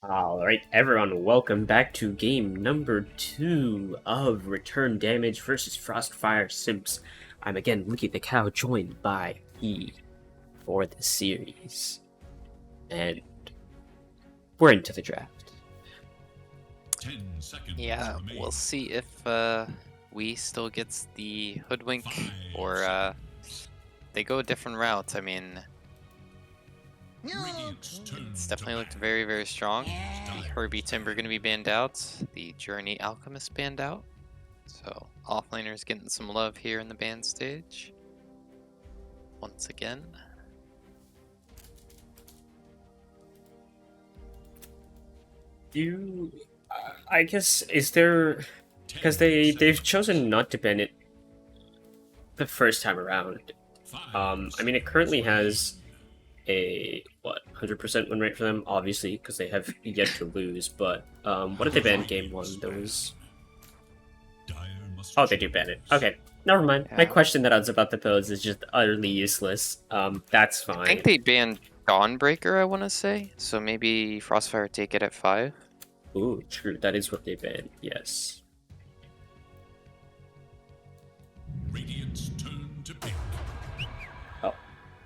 Alright, everyone, welcome back to game number 2 of Return Damage versus FrostFire Simps. I'm again Licky the Cow, joined by E for the series. And we're into the draft. 10 seconds Yeah, remain. we'll see if we still gets the hoodwink or they go a different route. I mean, Radiant's turn it's to definitely looked battle. very, very strong. The Herbie Timber going to be banned out. The Journey Alchemist banned out. So offlaners getting some love here in the ban stage. Once again. I guess, is there... Because they've chosen not to ban it the first time around. I mean, it currently has a 100% win rate for them, obviously, because they have yet to lose. But what did they ban game 1? Those. Oh, they do ban it. Okay, never mind. My Yeah. question that I was about to pose is just utterly useless. That's fine. I think they banned Dawnbreaker, I want to say. So maybe Frostfire take it at 5. Ooh, true. That is what they banned. Yes. Radiant's turn to pick.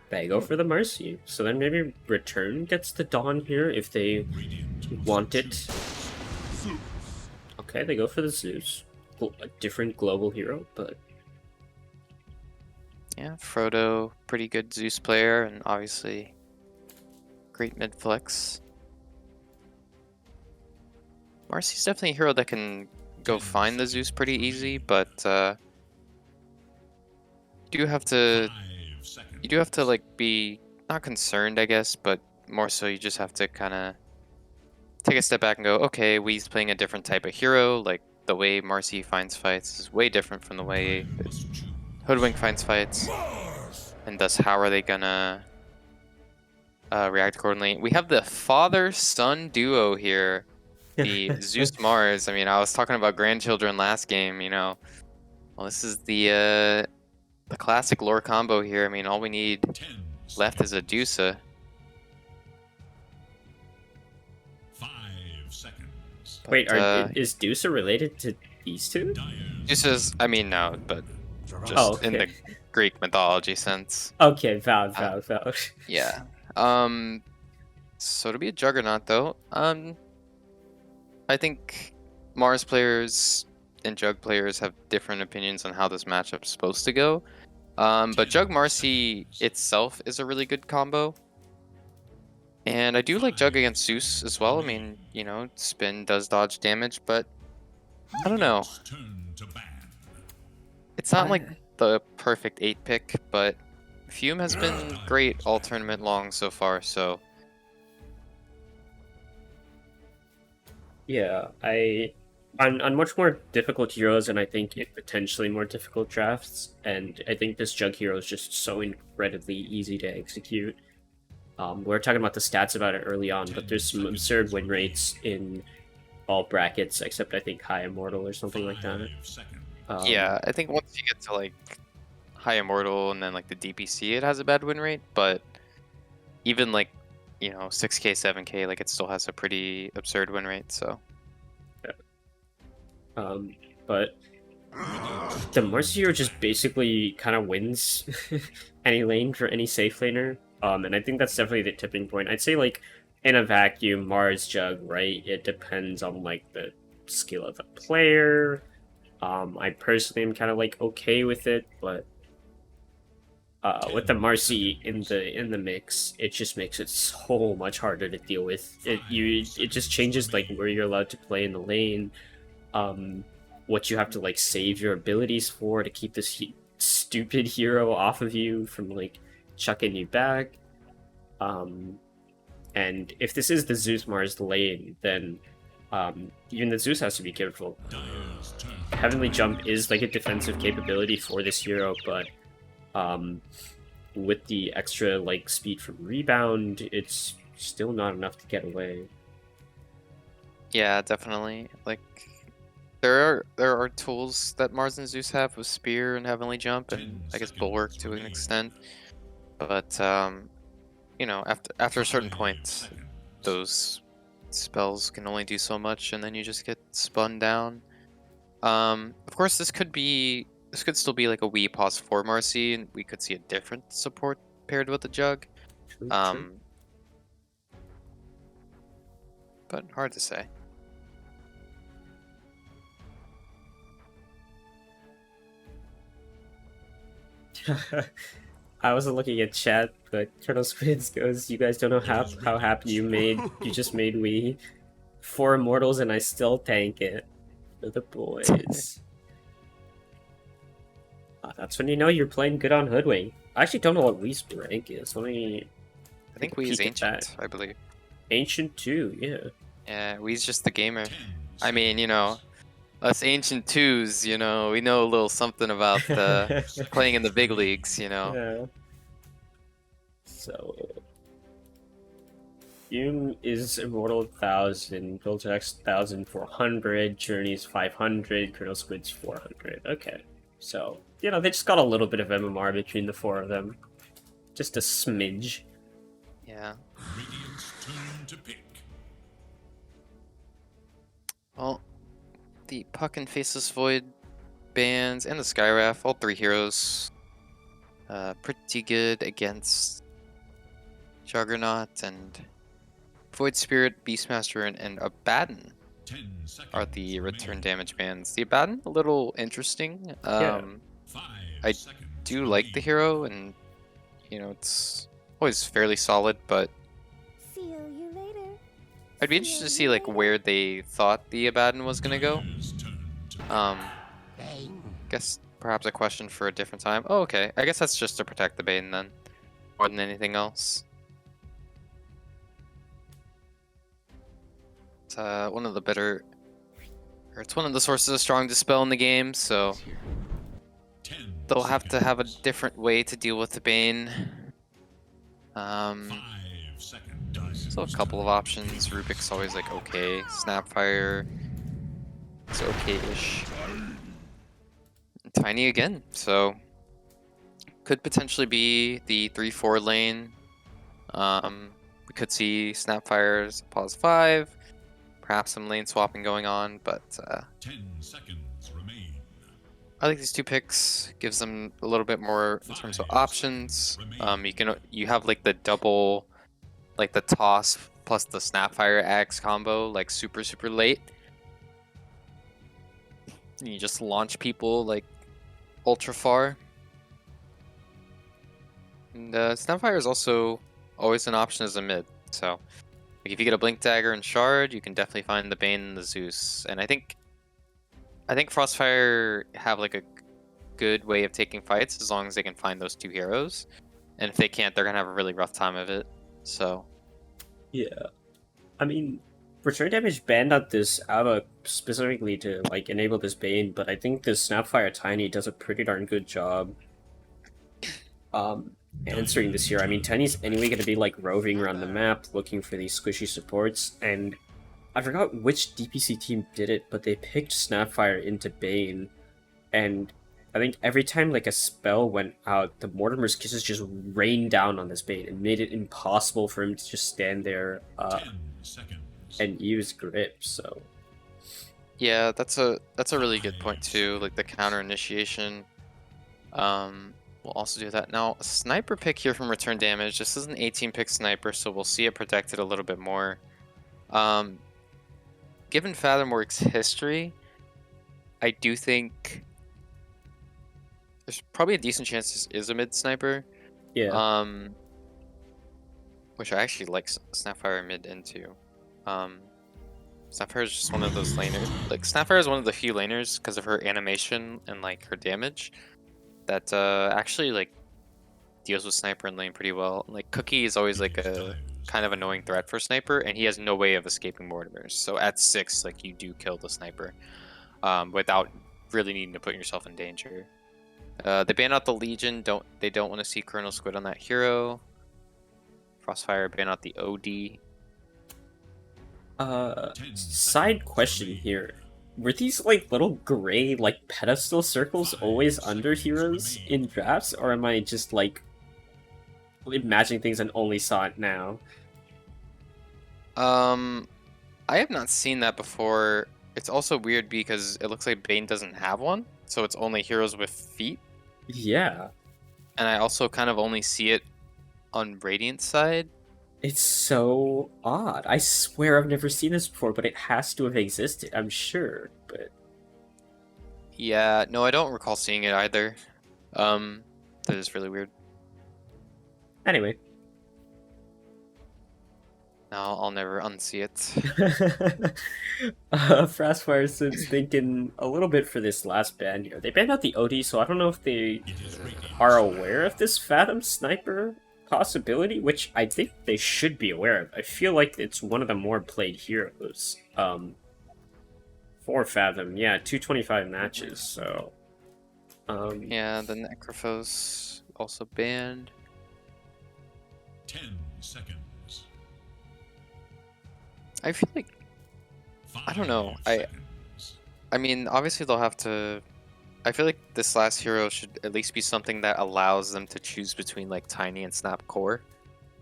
They go for the Mercy. So then maybe Return gets the Dawn here if they want it. Okay, they go for the Zeus. A different global hero, but Yeah, Frodo, pretty good Zeus player, and obviously great mid flex. Marcy's definitely a hero that can go find the Zeus pretty easy, but you do have to 5 seconds. you do have to like be not concerned, I guess, but more so you just have to kind of take a step back and go, okay, Wee's playing a different type of hero. Like the way Marcy finds fights is way different from the way that Must choose. Hoodwink finds fights, and thus how are they gonna react accordingly? We have the father-son duo here, the Zeus Mars. I mean, I was talking about grandchildren last game, you know. Well, this is the classic lore combo here. I mean, all we need 10 left is a Dusa. 5 seconds. But, wait, is Dusa related to these two? Dusa's, I mean, no, but just Oh, in the okay. Greek mythology sense. Okay, valid. Yeah. So to be a juggernaut though, I think Mars players and Jug players have different opinions on how this matchup's supposed to go. But Jug Marcy itself is a really good combo. And I do like Jug against Zeus as well. I mean, you know, spin does dodge damage, but I don't know. Radiant's turn to ban. It's not like the perfect 8 pick, but Fume has been great all tournament long so far, so Yeah, on much more difficult heroes, and I think in potentially more difficult drafts, and I think this Jug hero is just so incredibly easy to execute. We were talking about the stats about it early on, but there's some absurd win rates in all brackets, except I think High Immortal or something like that. 5 seconds. yeah, I think once you get to like High Immortal and then like the DPC, it has a bad win rate, but even like, you know, 6k, 7k, like it still has a pretty absurd win rate, so. But the Mercy hero just basically kind of wins any lane for any safe laner. And I think that's definitely the tipping point. I'd say, like, in a vacuum, Mars Jug, right? It depends on, like, the skill of the player. I personally am kind of, like, okay with it, but with the Marcy in the mix, it just makes it so much harder to deal with. It just changes, like, where you're allowed to play in the lane, what you have to, like, save your abilities for to keep this stupid hero off of you from, like, chucking you back. And if this is the Zeus Mars lane, then even the Zeus has to be careful. Dyer's turn. Heavenly Jump is like a defensive capability for this hero, but with the extra like speed from rebound, it's still not enough to get away. Yeah, definitely. Like, there are tools that Mars and Zeus have with Spear and Heavenly Jump, and I guess Bulwark to an extent. But you know, after a certain point, those spells can only do so much, and then you just get spun down. Of course, this could still be like a Wii pause 4 Marcy, and we could see a different support paired with the Jug. True. But hard to say. I wasn't looking at chat, but Colonel Squids goes, "You guys don't know how happy you just made we 4 immortals, and I still tank it for the boys." That's when you know you're playing good on Hoodwink. I actually don't know what Wee's rank is. Let me. I think Wee's Ancient, I believe. Ancient too, yeah. Yeah, Wee's just the gamer. I mean, you know, us Ancient 2s, you know, we know a little something about playing in the big leagues, you know. Yeah. So, Hume is Immortal 1000, Viltex 1400, Journey's 500, Colonel Squid's 400. Okay. So, you know, they just got a little bit of MMR between the 4 of them. Just a smidge. Yeah. Radiant's turn to pick. Well, the Puck and Faceless Void bands and the Skywrath, all 3 heroes, pretty good against Juggernaut and Void Spirit, Beastmaster, and Abaddon 10 seconds are the return remain. damage bands. The Abaddon, a little interesting. 5 I seconds do like the remain. hero, and you know, it's always fairly solid, but See you later. I'd be interested to see like where they thought the Abaddon was gonna go. Player's turn to pick. Guess perhaps a question for a different time. Oh, okay. I guess that's just to protect the Bane then, more than anything else. It's one of the better, or it's one of the sources of strong dispel in the game, so 10 they'll have to have a seconds. different way to deal with the Bane. 5 seconds. So a couple of options. Rubik's always like okay. Snapfire is okay-ish. Tiny again, so could potentially be the 3-4 lane. We could see Snapfire's pause 5, perhaps some lane swapping going on, but 10 seconds remain. I like these 2 picks. Gives them a little bit more in terms of options. You have like the double, like the toss plus the Snapfire axe combo, like super late. And you just launch people like ultra far. And Snapfire is also always an option as a mid. So like if you get a Blink Dagger and Shard, you can definitely find the Bane and the Zeus. And I think FrostFire have like a good way of taking fights as long as they can find those 2 heroes. And if they can't, they're gonna have a really rough time of it. So Yeah. I mean, return damage banned out this Ava specifically to like enable this Bane, but I think this Snapfire Tiny does a pretty darn good job answering this here. I mean, Tiny's anyway going to be like roving around the map looking for these squishy supports, and I forgot which DPC team did it, but they picked Snapfire into Bane, and I think every time like a spell went out, the Mortimer's Kisses just rained down on this Bane and made it impossible for him to just stand there 10 seconds. and use grip. So yeah, that's a really good point too. Like the counter initiation. We'll also do that. Now, a sniper pick here from return damage. This is an 18 pick sniper, so we'll see it protected a little bit more. Given Fathomworks' history, I do think there's probably a decent chance this is a mid sniper. yeah, Which I actually like Snapfire mid into. Snapfire is just one of those laners. Like Snapfire is one of the few laners because of her animation and like her damage that actually like deals with sniper and lane pretty well. Like Cookie is always like a kind of annoying threat for sniper, and he has no way of escaping Mortimers. So at 6, like you do kill the sniper without really needing to put yourself in danger. They ban out the Legion. They don't want to see Colonel Squid on that hero. FrostFire ban out the OD. side question here. Were these like little gray like pedestal circles always under heroes in drafts, or am I just like imagining things and only saw it now? I have not seen that before. It's also weird because it looks like Bane doesn't have one, so it's only heroes with feet. Yeah, And I also kind of only see it on Radiant's side. it's so odd. I swear I've never seen this before, but it has to have existed, I'm sure. But Yeah, no, I don't recall seeing it either. That is really weird. anyway. No, I'll never unsee it. FrostFire Simps thinking a little bit for this last ban here. They banned out the OD, so I don't know if they It is Radiant's are aware of this Fathom Sniper possibility, which I think they should be aware of. I feel like it's one of the more played heroes. For Fathom, yeah, 225 matches, so... Yeah, the Necrophos also banned. 10 seconds. I feel like, I don't know, 5 seconds. I mean, obviously they'll have to... I feel like this last hero should at least be something that allows them to choose between like Tiny and Snap Core.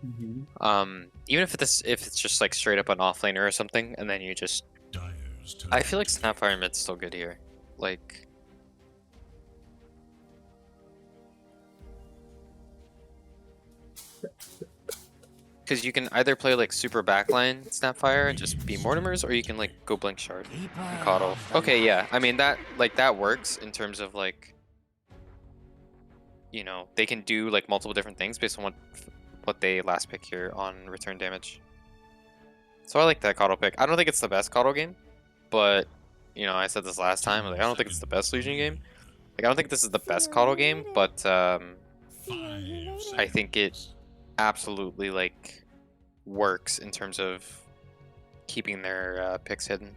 Even if it's just like straight up an offlaner or something, and then you just... Dyer's turn. I feel like Snapfire mid's still good here. Like... Because you can either play like super backline Snapfire and just be Mortimers, or you can like go Blink Shard and Coddle. Okay, yeah. I mean that works in terms of like, you know, they can do like multiple different things based on what they last pick here on return damage. So I like that Coddle pick. I don't think it's the best Coddle game, but you know, I said this last time. Like I don't think it's the best Legion game. Like I don't think this is the best Coddle game, but 5 I think it absolutely like works in terms of keeping their picks hidden.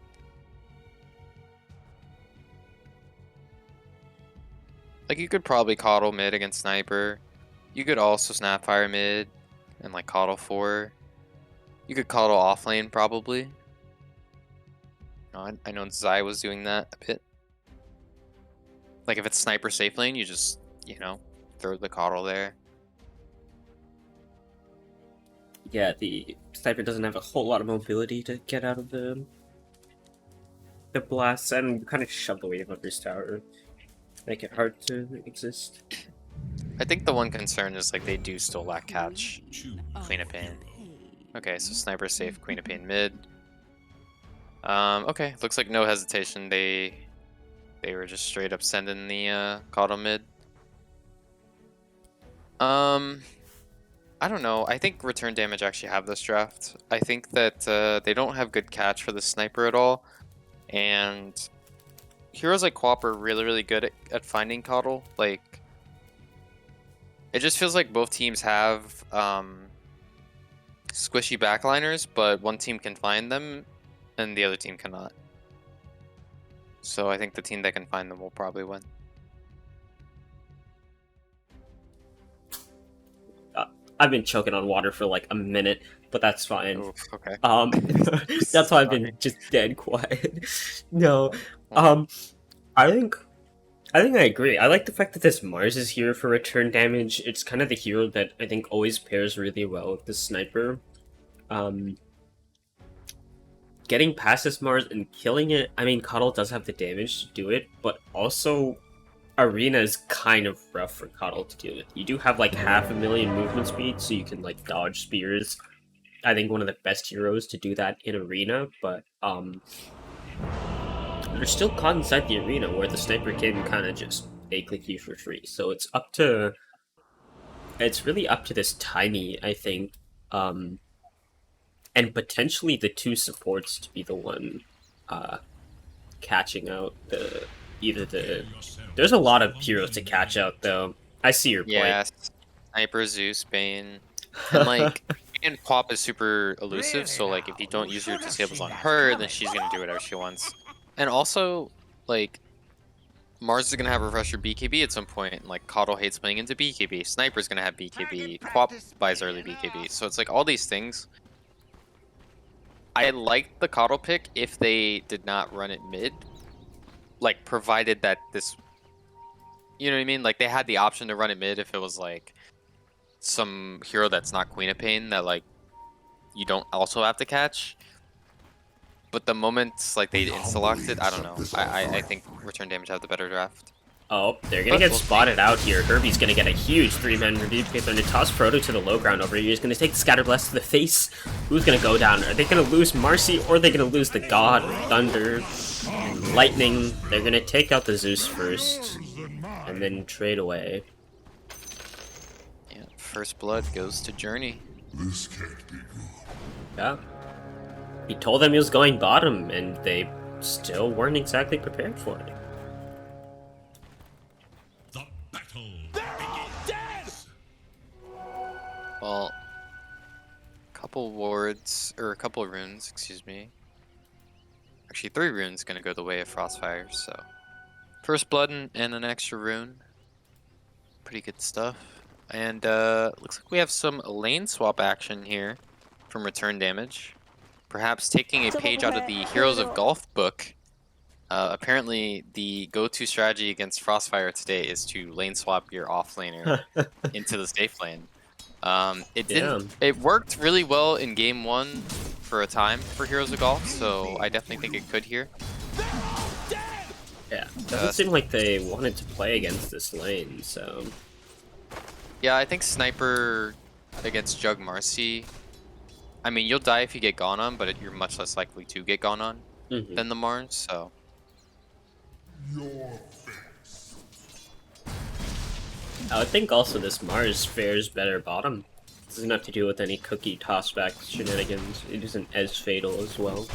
Like you could probably Coddle mid against Sniper. You could also Snapfire mid and like Coddle 4. You could Coddle off lane probably. I know Zai was doing that a bit. Like if it's Sniper safe lane, you just, you know, throw the Coddle there. Yeah, the Sniper doesn't have a whole lot of mobility to get out of the blasts and kind of shove the weight of Under's tower. Make it hard to exist. I think the one concern is like they do still lack catch. choose Queen of Pain. hero. Okay, so Sniper safe, Queen of Pain mid. Okay, looks like no hesitation. They were just straight up sending the Coddle mid. I don't know. I think return damage actually have this draft. I think that they don't have good catch for the Sniper at all, and heroes like Quap are really good at finding Coddle. Like, it just feels like both teams have squishy backliners, but one team can find them and the other team cannot. So I think the team that can find them will probably win. I've been choking on water for like a minute, but that's fine. Oof, okay. That's why I've been just dead quiet. No, I think I agree. I like the fact that this Mars is here for return damage. It's kind of the hero that I think always pairs really well with the Sniper. Getting past this Mars and killing it, I mean, Coddle does have the damage to do it, but also Arena is kind of rough for Coddle to deal with. You do have like 500,000 movement speed, so you can like dodge spears. I think one of the best heroes to do that in Arena, but you're still caught inside the Arena where the Sniper can kind of just A-click you for free. So it's really up to this Tiny, I think, and potentially the two supports to be the one catching out There's a lot of heroes to catch out, though. I see your point. Yeah, Sniper, Zeus, Bane, and like, and Quap is super elusive. So like, if you don't use your disables on her, then she's gonna do whatever she wants. And also, like, Mars is gonna have Refresher BKB at some point. And, like, Coddle hates playing into BKB. Sniper's gonna have BKB. Quap buys early BKB. So it's like all these things. I liked the Coddle pick if they did not run it mid. Like, provided that this, you know what I mean? Like, they had the option to run it mid if it was like some hero that's not Queen of Pain that like you don't also have to catch. but the moment like they insta-locked it, I don't know. I think return damage have the better draft. Oh, they're gonna get spotted out here. Herbie's gonna get a huge 3-man review. They're gonna toss Frodo to the low ground over here. He's gonna take the Scatter Blast to the face. Who's gonna go down? Are they gonna lose Marcy, or are they gonna lose the God of Thunder and Lightning? They're gonna take out the Zeus first, and then trade away. Yeah, first blood goes to Journey. This can't be good. Yeah. He told them he was going bottom, and they still weren't exactly prepared for it. The battle begins. Well, couple wards, or a couple runes, excuse me. Actually, 3 runes gonna go the way of FrostFire, so. First blood and an extra rune. Pretty good stuff. And looks like we have some lane swap action here from return damage. Perhaps taking a page out of the Heroes of Golf book. Apparently, the go-to strategy against FrostFire today is to lane swap your offlaner into the safe lane. It worked really well in game 1 for a time for Heroes of Golf, so I definitely think it could here. Yeah, doesn't seem like they wanted to play against this lane, so... Yeah, I think Sniper against Jug Marcy, I mean, you'll die if you get gone on, but you're much less likely to get gone on than the Mars, so... I would think also this Mars fares better bottom. It doesn't have to do with any cookie tossback shenanigans. It isn't as fatal as well.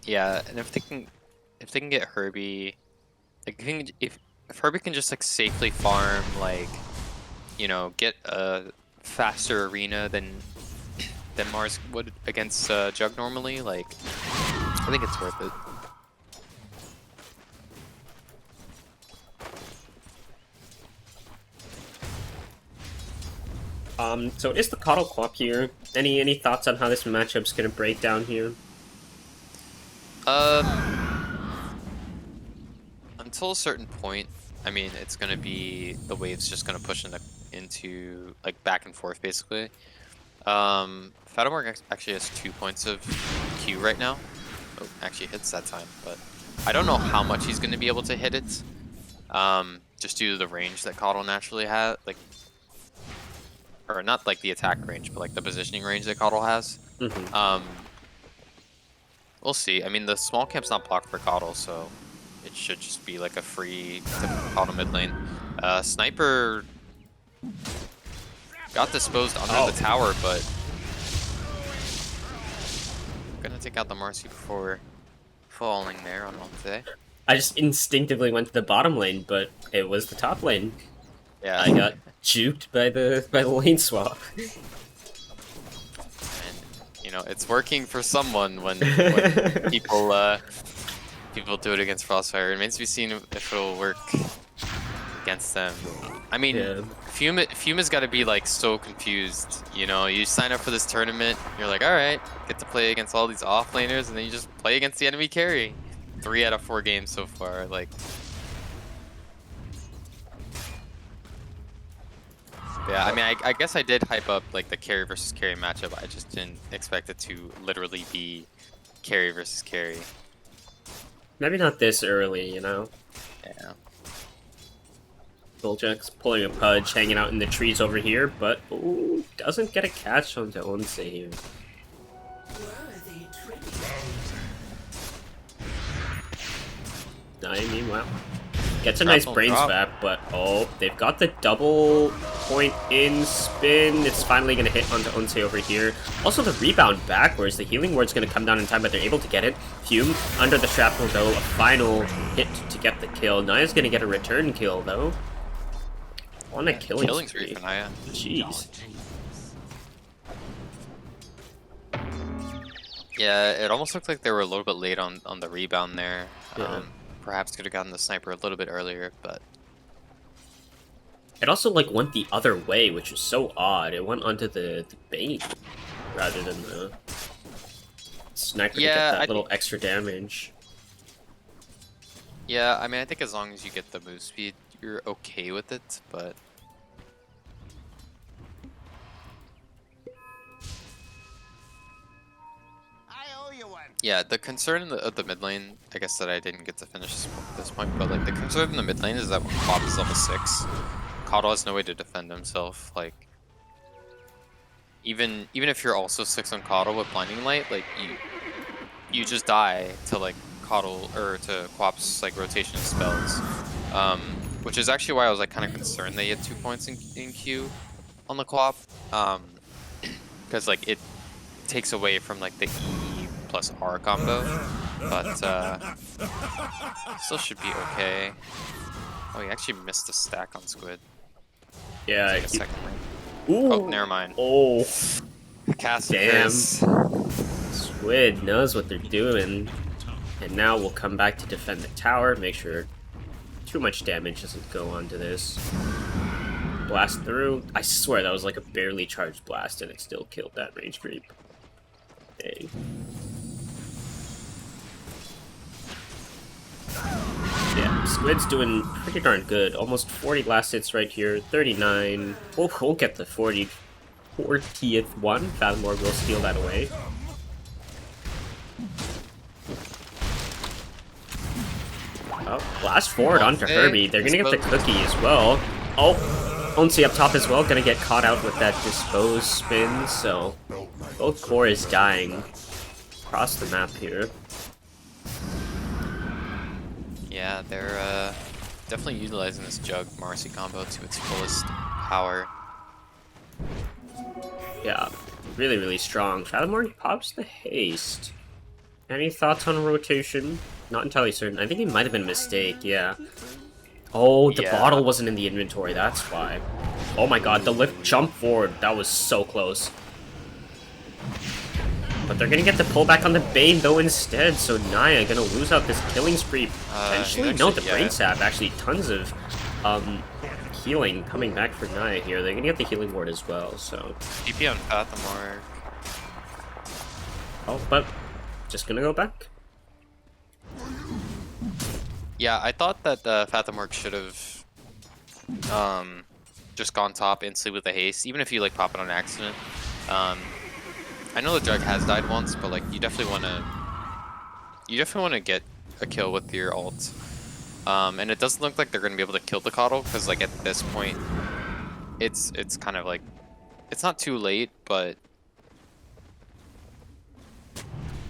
Yeah, and if they can get Herbie, like if Herbie can just like safely farm, like, you know, get a faster arena than Mars would against Jug normally, like, I think it's worth it. So it is the Coddle Co-op here. Any thoughts on how this matchup's gonna break down here? Until a certain point, I mean, it's gonna be the wave's just gonna push into like back and forth basically. Fatamorg actually has 2 points of Q right now. Oh, actually hits that time, but I don't know how much he's gonna be able to hit it. Just due to the range that Coddle naturally has, like, or not like the attack range, but like the positioning range that Coddle has. We'll see. I mean, the small camp's not blocked for Coddle, so it should just be like a free typical Coddle mid lane. Sniper got disposed under the tower, but gonna take out the Marcy before falling there on Monte. I just instinctively went to the bottom lane, but it was the top lane. Yeah, I got juked by the lane swap. And you know, it's working for someone when people do it against FrostFire. It remains to be seen if it'll work against them. I mean, Fuma's got to be like so confused. You know, you sign up for this tournament, you're like, all right, get to play against all these offlaners, and then you just play against the enemy carry. 3 out of 4 games so far, like. Yeah, I mean, I guess I did hype up like the carry versus carry matchup. I just didn't expect it to literally be carry versus carry. Maybe not this early, you know? Yeah. Bulljack's pulling a pudge, hanging out in the trees over here, but ooh, doesn't get a catch onto Onse here. I mean, wow. Gets a nice brain swap, but oh, they've got the double point in spin. It's finally going to hit onto Onse over here. Also, the rebound backwards. The healing ward's going to come down in time, but they're able to get it. Fume under the shrapnel, though. A final hit to get the kill. Naya's going to get a return kill, though. On a killing spree for Naya. Jeez. Yeah, it almost looked like they were a little bit late on the rebound there. Yeah. Perhaps could have gotten the sniper a little bit earlier, but it also like went the other way, which is so odd. It went onto the Bane rather than the sniper to get that little extra damage. Yeah, I mean, I think as long as you get the move speed, you're okay with it, but I owe you one. Yeah, the concern of the mid lane, I guess that I didn't get to finish this point, but like the concern in the mid lane is that when Quap is level 6, Kato has no way to defend himself. Like even if you're also 6 on Kato with Blinding Light, like you just die to like Kato or to Quap's like rotation of spells. Which is actually why I was like kind of concerned they had 2 points in Q on the Quap. Because like it takes away from like the E plus R combo, but still should be okay. Oh, he actually missed a stack on Squid. Yeah. Like a second ring. Ooh. Oh, never mind. Oh. Cast Damn. Curse. Squid knows what they're doing. And now we'll come back to defend the tower, make sure too much damage doesn't go onto this. Blast through. I swear that was like a barely charged blast and it still killed that range creep. Hey. Yeah, Squid's doing pretty darn good. Almost 40 blast hits right here. 39. We'll get the 40th one. Fathomore will steal that away. Oh, blast forward onto Herbie. They're gonna get the cookie as well. Oh, Onsi up top as well. Gonna get caught out with that dispose spin. So both core is dying across the map here. Yeah, they're definitely utilizing this Jug Marcy combo to its fullest power. Yeah, really, really strong. Fathomore pops the haste. Any thoughts on rotation? Not entirely certain. I think it might have been a mistake, yeah. Oh, the bottle wasn't in the inventory, that's why. Oh my god, the lift jump forward. That was so close. But they're gonna get the pullback on the Bane though instead, so Naya gonna lose out this killing spree. Potentially? No, the Brain Sap, actually tons of healing coming back for Naya here. They're gonna get the healing ward as well, so. TP on Fathomore. Oh, but just gonna go back. Yeah, I thought that Fathomore should have just gone top instantly with the haste, even if you like pop it on accident. I know the Jug has died once, but like you definitely wanna get a kill with your ult. And it doesn't look like they're gonna be able to kill the Coddle, because like at this point it's kind of like it's not too late, but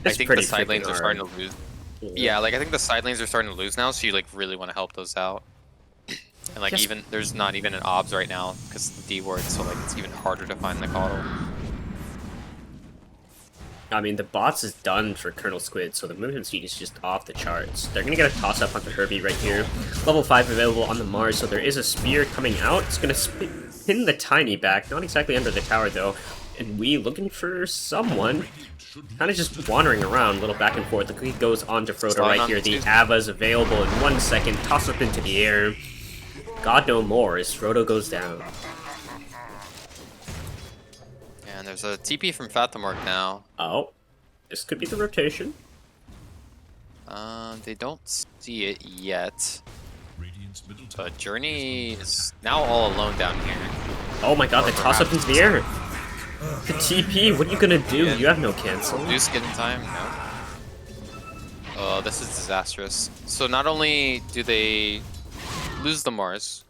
I think the side lanes are starting to lose. Yeah, like I think the side lanes are starting to lose now, so you like really want to help those out. And like even there's not even an obs right now because of the D ward, so like it's even harder to find the Coddle. I mean, the bots is done for Colonel Squid, so the movement speed is just off the charts. They're gonna get a toss-up onto Herbie right here. Level 5 available on the Mars, so there is a spear coming out. It's gonna pin the Tiny back, not exactly under the tower though. And we looking for someone. Kind of just wandering around, a little back and forth. The cookie goes on to Frodo right here. The Ava's available in 1 second. Toss up into the air. God no more as Frodo goes down. And there's a TP from Fathomore now. Oh, this could be the rotation. They don't see it yet. But Journey is now all alone down here. Oh my god, the toss up into the air. The TP, what are you gonna do? You have no cancel. Deuce getting time? No. Oh, this is disastrous. So not only do they lose the Mars,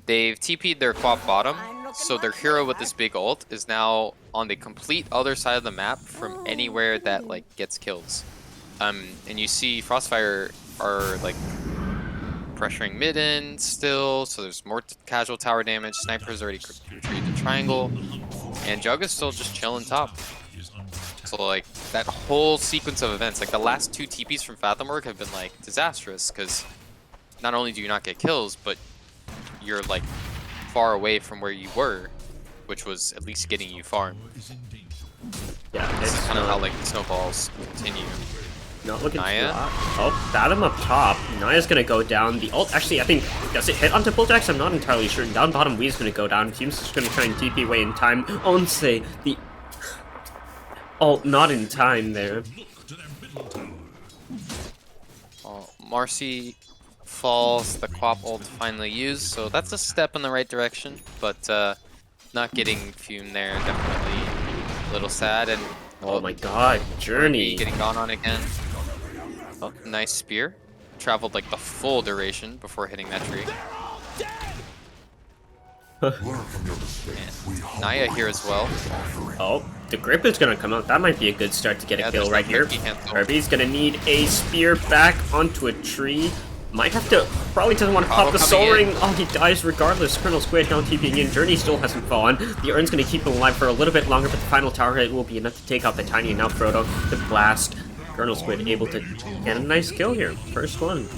they've TP'd their Quap bottom, so their hero with this big ult is now on the complete other side of the map from anywhere that like gets kills. And you see FrostFire are like pressuring mid-in still, so there's more casual tower damage. Sniper's already retreated the triangle. And Jug is still just chilling top. So like that whole sequence of events, like the last 2 TPs from Fathomore have been like disastrous because not only do you not get kills, but you're like far away from where you were, which was at least getting you farm. Yeah, it's kind of how like the snowballs continue. Not looking Naya. Oh, Fathom up top. Naya's gonna go down. The ult, actually, I think, does it hit onto Bulljax? I'm not entirely sure. Down bottom, Wee's gonna go down. Fume's just gonna try and TP away in time. Onse, the ult not in time there. Oh, Marcy falls. The Quap ult finally used, so that's a step in the right direction. But not getting Fume there, definitely a little sad. And Oh my god, Journey. Getting gone on again. Oh, nice spear. Traveled like the full duration before hitting that tree. And Naya here as well. Oh, the grip is gonna come out. That might be a good start to get a kill right here. Herbie's gonna need a spear back onto a tree. Might have to, probably doesn't want to pop the soul ring. Oh, he dies regardless. Colonel Squid now TPing in. Journey still hasn't fallen. The Urn's gonna keep him alive for a little bit longer, but the final tower hit will be enough to take out the Tiny, and now Frodo, the blast. Colonel Squid able to get a nice kill here. First one.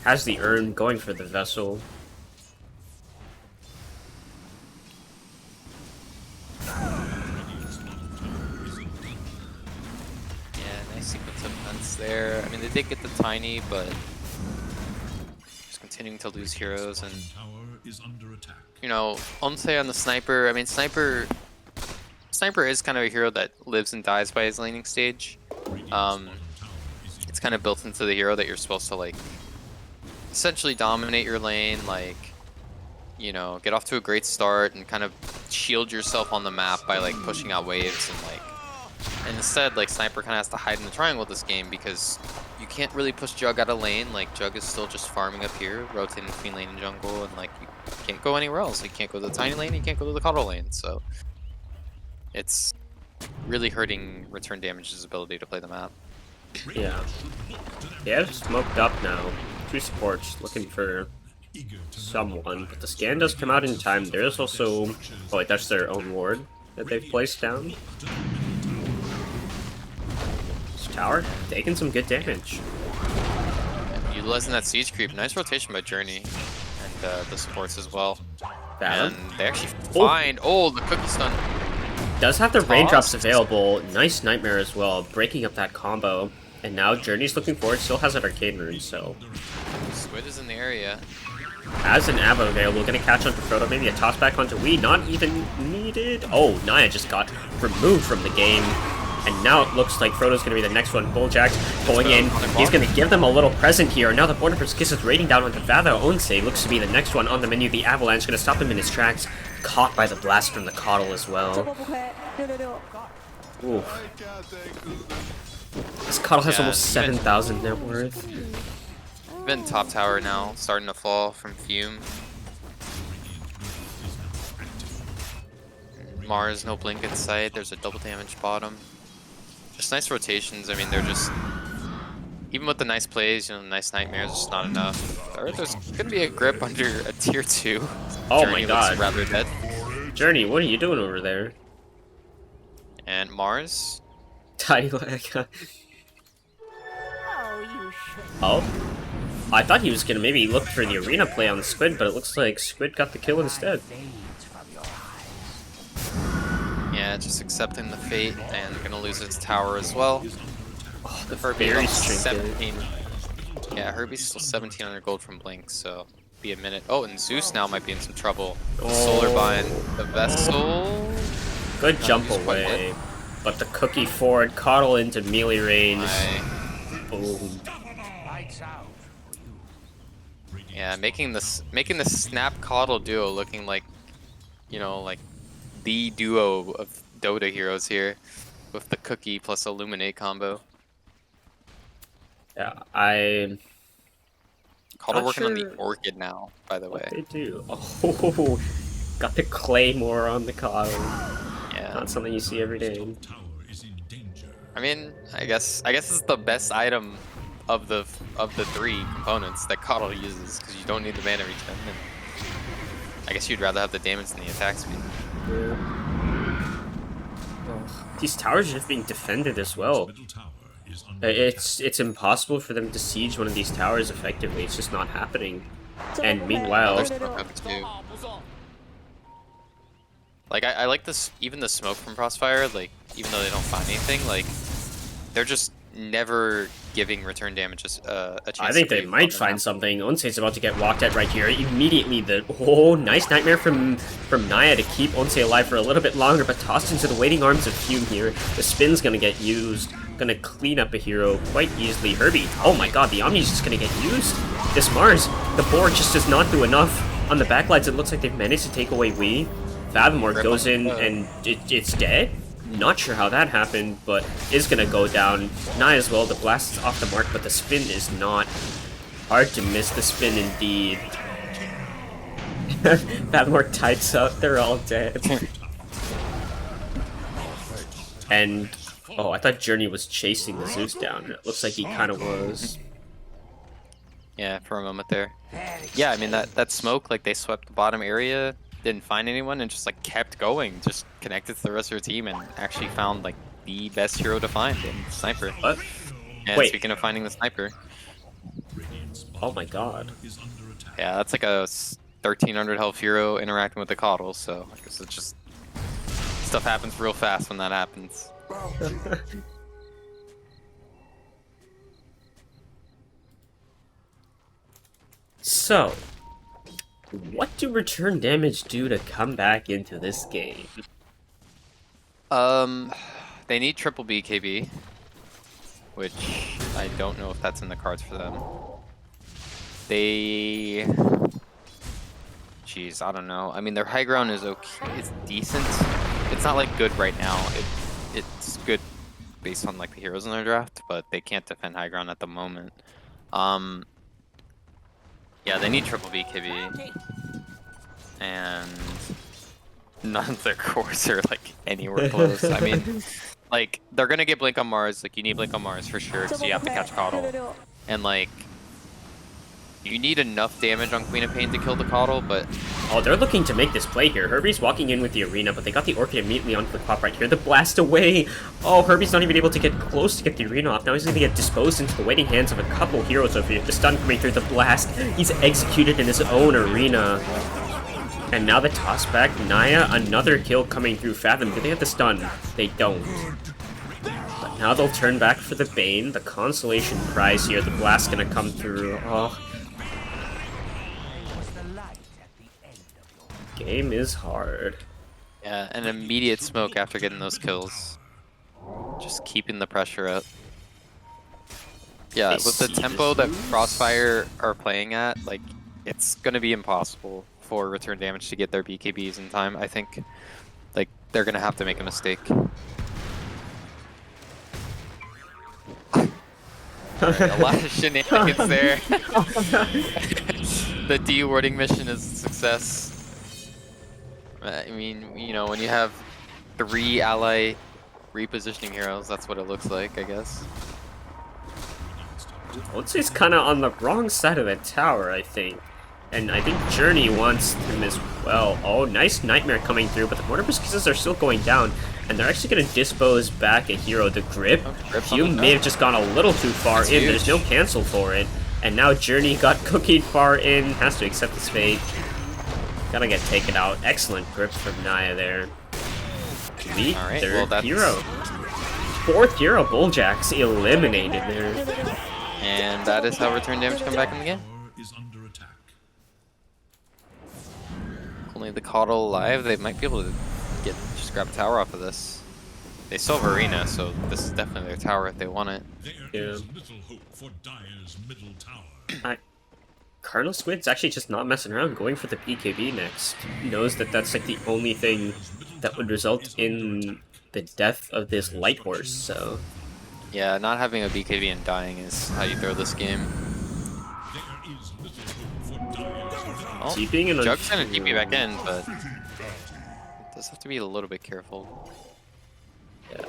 Has the Urn going for the vessel. Yeah, nice sequence of events there. I mean, they did get the Tiny, but just continuing to lose heroes. And, Tower is under attack. you know, Onse on the Sniper. I mean, Sniper is kind of a hero that lives and dies by his laning stage. It's kind of built into the hero that you're supposed to, like, essentially dominate your lane, like, you know, get off to a great start and kind of shield yourself on the map by, like, pushing out waves and, like, and instead, like, Sniper kind of has to hide in the triangle this game because you can't really push Jug out of lane. Like, Jug is still just farming up here, rotating between lane and jungle, and, like, you can't go anywhere else. You can't go to the Tiny lane, you can't go to the Coddle lane, so it's really hurting Return Damage's ability to play the map. Yeah. They have smoked up now. Two supports looking for someone, but the scan does come out in time. There's also... Oh wait, that's their own ward that they've placed down. This tower taking some good damage. Utilizing that siege creep. Nice rotation by Journey and the supports as well. Fathom. And they actually find... Oh, the cookie stun. Does have the raindrops available. Nice Nightmare as well, breaking up that combo. And now Journey's looking forward, still has an Arcane Rune, so... Squid is in the area. Has an Avo available, gonna catch onto Frodo, maybe a toss back onto Wii, not even needed. Oh, Naya just got removed from the game. And now it looks like Frodo's gonna be the next one. Bulljack going in, he's gonna give them a little present here. Now the Border Kiss is raiding down onto Vada. Onse looks to be the next one on the menu. The Avalanche gonna stop him in his tracks. Caught by the blast from the Coddle as well. Ooh. This Coddle has almost 7,000 net worth. Even top tower now, starting to fall from Fume. Mars, no blink in sight. There's a double damage bottom. Just nice rotations. I mean, they're just... Even with the nice plays, you know, nice nightmares, it's not enough. Or there's gonna be a grip under a tier 2. Oh Journey my god. looks rather dead. Journey, what are you doing over there? And Mars. Tiny lag. Oh, you should. Oh? I thought he was gonna maybe look for the arena play on the Squid, but it looks like Squid got the kill instead. Yeah, just accepting the fate and gonna lose its tower as well. Oh, the Herbie very lost string 17. Yeah, Herbie's still 1700 gold from Blink, so be a minute. Oh, and Zeus now might be in some trouble. Oh. Solar Bind, the Vessel. Good jump he's quite away. But the cookie forward, Coddle into melee range. Boom. Yeah, making the Snap Coddle duo looking like, you know, like the duo of Dota heroes here, with the cookie plus Illuminate combo. Yeah, Coddle Not working on sure the Orchid now, by the way. they do. Oh, got the Claymore on the Coddle. Yeah. Not something you see every day. Tower is in danger. I mean, I guess it's the best item of the three components that Coddle uses, because you don't need the mana regen, and I guess you'd rather have the damage than the attack speed. Yeah. Oh, these towers are just being defended as well. Middle tower is under It's impossible for them to siege one of these towers effectively. It's just not happening. And meanwhile, There's smoke up too. Like I like this, even the smoke from FrostFire. Like even though they don't find anything, like they're just never giving return damage a chance. I think they might find something. Onse's about to get walked at right here. Immediately, nice Nightmare from Naya to keep Onse alive for a little bit longer, but tossed into the waiting arms of Fume here. The spin's gonna get used. Gonna clean up a hero quite easily. Herbie, oh my god, the Omni's just gonna get used. This Mars, the board just does not do enough. On the backlines, it looks like they've managed to take away Wii. Fathomore goes in and it's dead. Not sure how that happened, but is gonna go down. Naya as well, the blast is off the mark, but the spin is not. Hard to miss the spin indeed. Batmore types up, they're all dead. And, oh, I thought Journey was chasing the Zeus down. It looks like he kind of was. Yeah, for a moment there. Yeah, I mean, that smoke, like, they swept the bottom area, didn't find anyone, and just, like, kept going. Just connected to the rest of their team and actually found, like, the best hero to find in Sniper. What? And Wait. speaking of finding the Sniper. Oh my god. Yeah, that's like a 1300 health hero interacting with the Coddle, so I guess it's just... Stuff happens real fast when that happens. So, what do return damage do to come back into this game? They need triple BKB, which I don't know if that's in the cards for them. They... Jeez, I don't know. I mean, their high ground is okay. It's decent. It's not, like, good right now. It's good based on, like, the heroes in their draft, but they can't defend high ground at the moment. Yeah, they need triple BKB. And none of their cores are, like, anywhere close. I mean, like, they're gonna get Blink on Mars. Like, you need Blink on Mars for sure, because you have to catch Coddle. And, like, you need enough damage on Queen of Pain to kill the Coddle, but... Oh, they're looking to make this play here. Herbie's walking in with the arena, but they got the Orchid immediately onto the pop right here. The blast away! Oh, Herbie's not even able to get close to get the arena off. Now he's going to get disposed into the waiting hands of a couple heroes over here. The stun coming through the blast. He's executed in his own arena. And now the toss back. Naya, another kill coming through Fathom. Do they have the stun? They don't. But now they'll turn back for the Bane. The consolation prize here. The blast going to come through. Oh... Game is hard. Yeah, an immediate smoke after getting those kills. Just keeping the pressure up. Yeah, with the tempo that FrostFire are playing at, like, it's gonna be impossible for return damage to get their BKBs in time. I think, like, they're gonna have to make a mistake. Right, a lot of shenanigans there. The de-warding mission is a success. I mean, you know, when you have 3 ally repositioning heroes, that's what it looks like, I guess. Otsu's kind of on the wrong side of the tower, I think. And I think Journey wants him as well. Oh, nice Nightmare coming through, but the Mortar Pieces are still going down. And they're actually going to dispose back a hero. The Grip, you may have just gone a little too far in. There's no cancel for it. And now Journey got cookied far in, has to accept his fate. Gotta get taken out. Excellent grip from Naya there. Weak third hero. 4th hero, Bulljacks eliminated there. And that is how return damage come back in the game. Only the Coddle alive, they might be able to just grab a tower off of this. They still have arena, so this is definitely their tower if they want it. There is little hope for Dire's middle tower. Cardinal Squid's actually just not messing around, going for the BKB next. He knows that that's like the only thing that would result in the death of this Light Horse, so... Yeah, not having a BKB and dying is how you throw this game. Oh, Jug's gonna TP back in, but... does have to be a little bit careful. Yeah.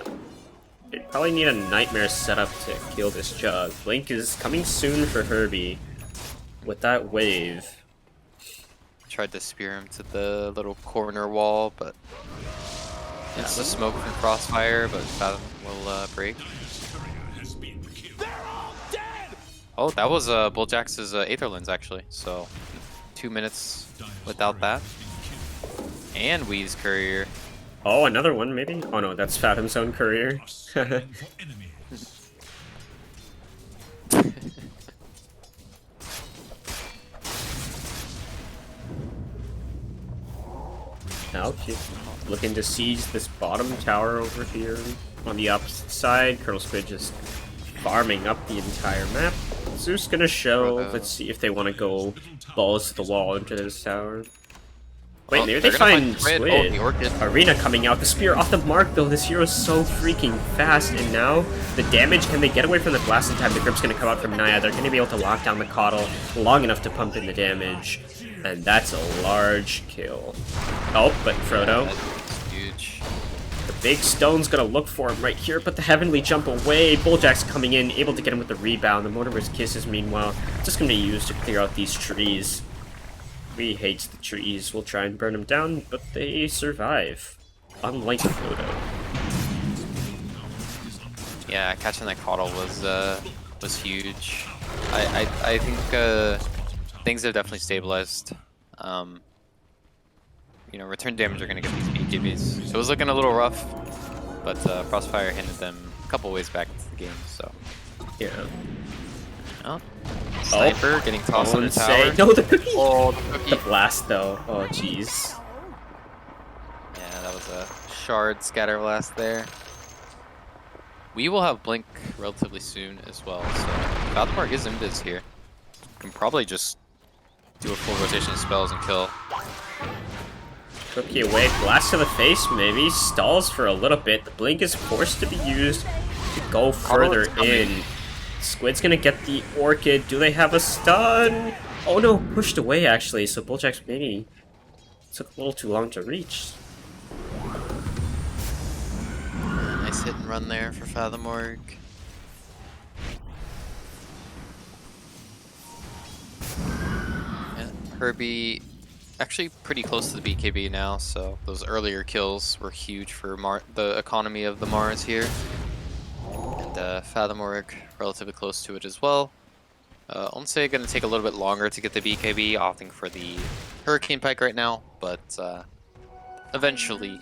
They probably need a Nightmare setup to kill this Jug. Blink is coming soon for Herbie. With that wave. Tried to spear him to the little corner wall, but it's the smoke from FrostFire, but Fathom will break. Oh, that was Bulljax's Aether Lens actually, so 2 minutes without that. And Wee's Courier. Oh, another one maybe? Oh no, that's Fathom's own Courier. Now she's looking to siege this bottom tower over here on the opposite side. Colonel Squid just farming up the entire map. Zeus gonna show. Let's see if they want to go balls to the wall into this tower. Wait, Oh, maybe they're they gonna find Squid. Squid. Oh, the Orchid. Arena coming out. The spear off the mark, though. This hero's so freaking fast. And now, the damage, can they get away from the blast in time? The grip's going to come out from Naya. They're going to be able to lock down the Coddle long enough to pump in the damage. And that's a large kill. Oh, but Frodo. That's huge. The big stone's going to look for him right here, but the Heavenly jump away. Bulljack's coming in, able to get him with the rebound. The Mortimer's Kisses, meanwhile, just going to be used to clear out these trees. We hate the trees. We'll try and burn them down, but they survive. Unlike Frodo. Yeah, catching that Coddle was huge. I think things have definitely stabilized. You know, return damage are gonna get these BKBs. So it was looking a little rough, but FrostFire hinted them a couple ways back into the game. So Yeah. oh, Sniper getting tossed on the Say tower. no, the cookie. Oh, the cookie. The blast, though. Oh, jeez. Yeah, that was a shard scatter blast there. We will have Blink relatively soon as well, so Falconmark is invis here. Can probably just do a full rotation of spells and kill. Cookie away. Blast to the face, maybe. Stalls for a little bit. The blink is forced to be used to go further in. Squid's gonna get the Orchid. Do they have a stun? Oh no, pushed away actually, so Bulljack's maybe took a little too long to reach. Nice hit and run there for Fathomorg. Yeah, Herbie actually pretty close to the BKB now, so those earlier kills were huge for the economy of the Mars here. And Fathomorg relatively close to it as well. Onse gonna take a little bit longer to get the BKB, opting for the Hurricane Pike right now, but eventually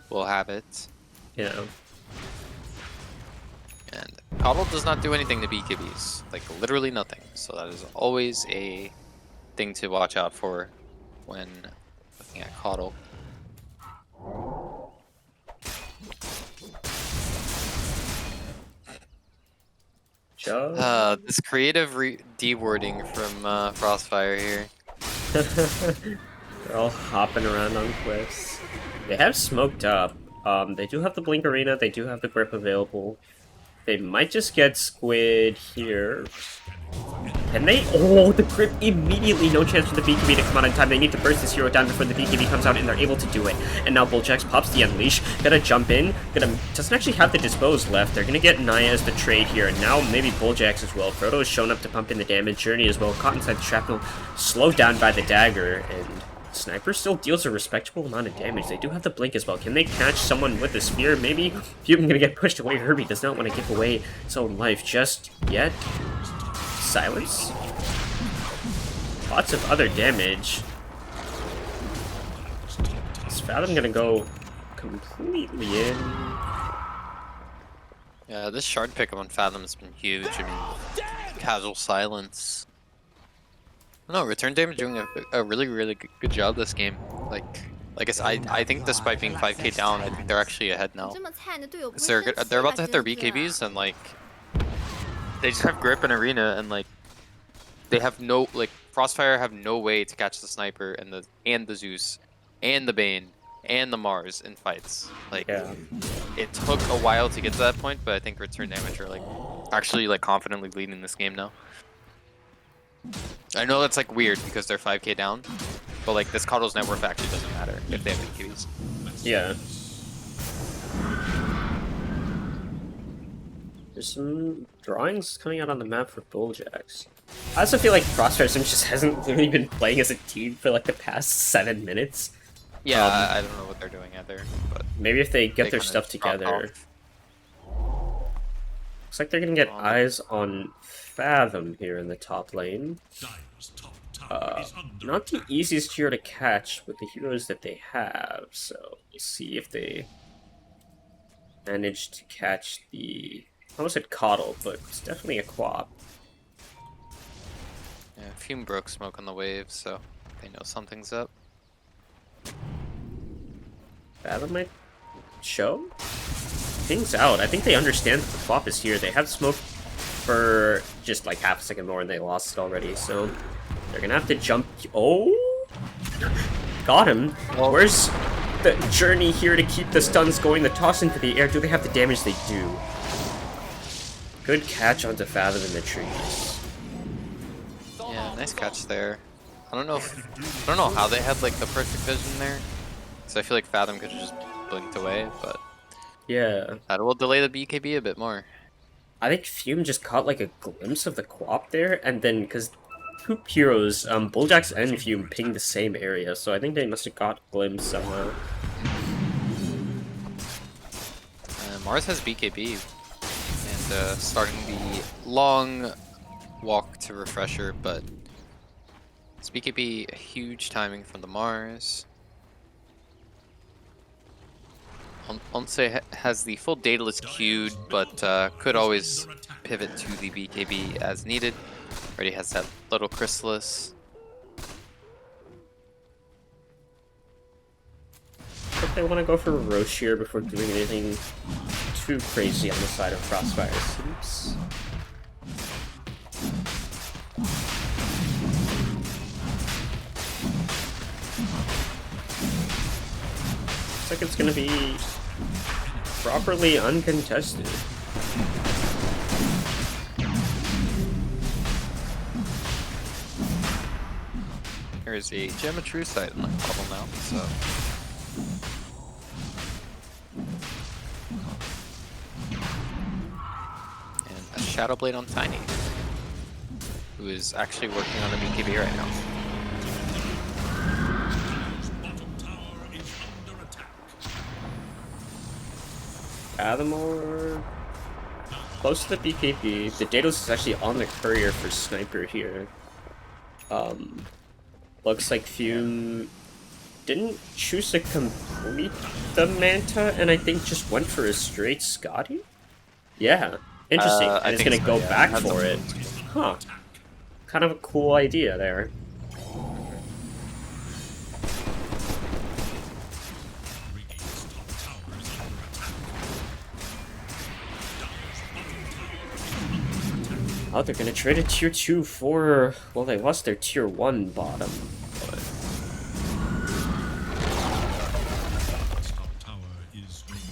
we'll have it. Yeah. And Coddle does not do anything to BKBs, like literally nothing. So that is always a thing to watch out for when looking at Coddle. This creative de-warding from FrostFire here. They're all hopping around on cliffs. They have smoked up. They do have the Blink Arena, they do have the grip available. They might just get Squid here. Can they? Oh, the grip immediately. No chance for the BKB to come out in time. They need to burst this hero down before the BKB comes out, and they're able to do it. And now Bulljax pops the Unleash. Gonna jump in. Doesn't actually have the Dispose left. They're gonna get Naya as the trade here, and now maybe Bulljax as well. Frodo has shown up to pump in the damage. Journey as well. Caught inside the shrapnel. Slowed down by the dagger, and Sniper still deals a respectable amount of damage. They do have the blink as well. Can they catch someone with the spear? Maybe. Human gonna get pushed away. Herbie does not want to give away his own life just yet. Silence. Lots of other damage. Is Fathom gonna go completely in? Yeah, this shard pickup on Fathom has been huge. I mean, casual silence. No, return damage doing a really good job this game. Like I said, I think despite being 5k down, I think they're actually ahead now. 'Cause they're about to hit their BKBs and like they just have grip and arena and like they have no FrostFire have no way to catch the sniper and the Zeus and the Bane and the Mars in fights. Like it took a while to get to that point, but I think return damage are like actually like confidently leading this game now. I know that's like weird because they're 5k down, but like this Coddle's net worth actually doesn't matter if they have BKBs. Yeah. There's some drawings coming out on the map for Bulljax. I also feel like FrostFire Simps just hasn't really been playing as a team for like the past 7 minutes. Yeah, I don't know what they're doing either, but maybe if they get their stuff together. Looks like they're gonna get eyes on Fathom here in the top lane. Not the easiest hero to catch with the heroes that they have, so we'll see if they manage to catch the... I almost said Coddle, but it's definitely a Quap. yeah, Fume broke smoke on the wave, so they know something's up. Fathom might show? Things out. I think they understand that the Quap is here. They have smoke for just like half a second more and they lost it already, so they're gonna have to jump. Oh! got him. Well- Where's the Journey here to keep the stuns going? The toss into the air. Do they have the damage? They do. Good catch onto Fathom in the trees. Yeah, nice catch there. I don't know how they had like the perfect vision there. So I feel like Fathom could have just blinked away, but Yeah. that will delay the BKB a bit more. I think Fume just caught like a glimpse of the Quap there, and then because two heroes, Bulljax and Fume pinged the same area, so I think they must have got a glimpse somehow. Mars has BKB and starting the long walk to Refresher, but it's BKB, a huge timing from the Mars. Once has the full Daedalus queued, but could always pivot to the BKB as needed. Already has that little Chrysalis. But they want to go for Roche here before doing anything too crazy on the side of FrostFire Simps. Looks like it's gonna be properly uncontested. There's a Gem of True Sight in the bubble now, so. And a Shadow Blade on Tiny, who is actually working on the BKB right now. Bottom tower is under attack. Fathomore close to the BKB. The Daedalus is actually on the courier for Sniper here. Looks like Fume didn't choose to complete the Manta, and I think just went for a straight Scotty? Yeah, interesting. I And it's think gonna so, go yeah. back Had for it. Huh. Kind of a cool idea there. Radiant's top tower is under attack. Oh, they're gonna trade a tier 2 for... Well, they lost their tier 1 bottom. But... Top tower is no more.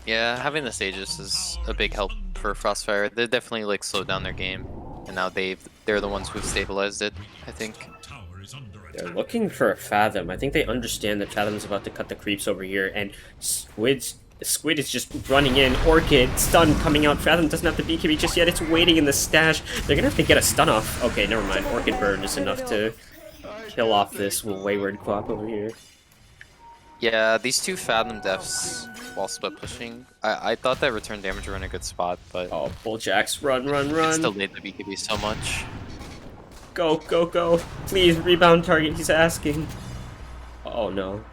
Yeah, having the Sages is a big help for FrostFire. They definitely like slowed down their game, and now they're the ones who've stabilized it, I think. Tower is under They're attack. looking for a Fathom. I think they understand that Fathom's about to cut the creeps over here, and Squid is just running in. Orchid, stun coming out. Fathom doesn't have the BKB just yet. It's waiting in the stash. They're gonna have to get a stun off. Okay, never mind. Orchid burn is enough to kill off this wayward Quap over here. Yeah, these two Fathom deaths while split pushing. I thought that return damage were in a good spot, but Oh, Bulljax, run, run, it run. still made the BKB so much. Go, go, go. Please, rebound target, he's asking. Oh no.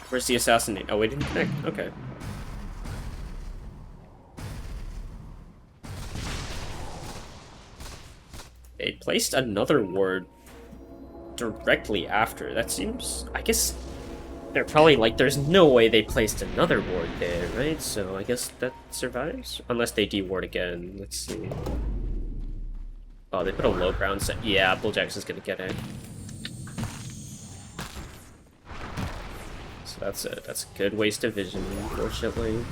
Where's the assassinate? Oh, we didn't connect? Okay. They placed another ward directly after. That seems... I guess they're probably like, there's no way they placed another ward there, right? So I guess that survives? Unless they de-ward again. Let's see. Oh, they put a low ground set. Yeah, Bulljax is gonna get it. So that's a good waste of vision, unfortunately.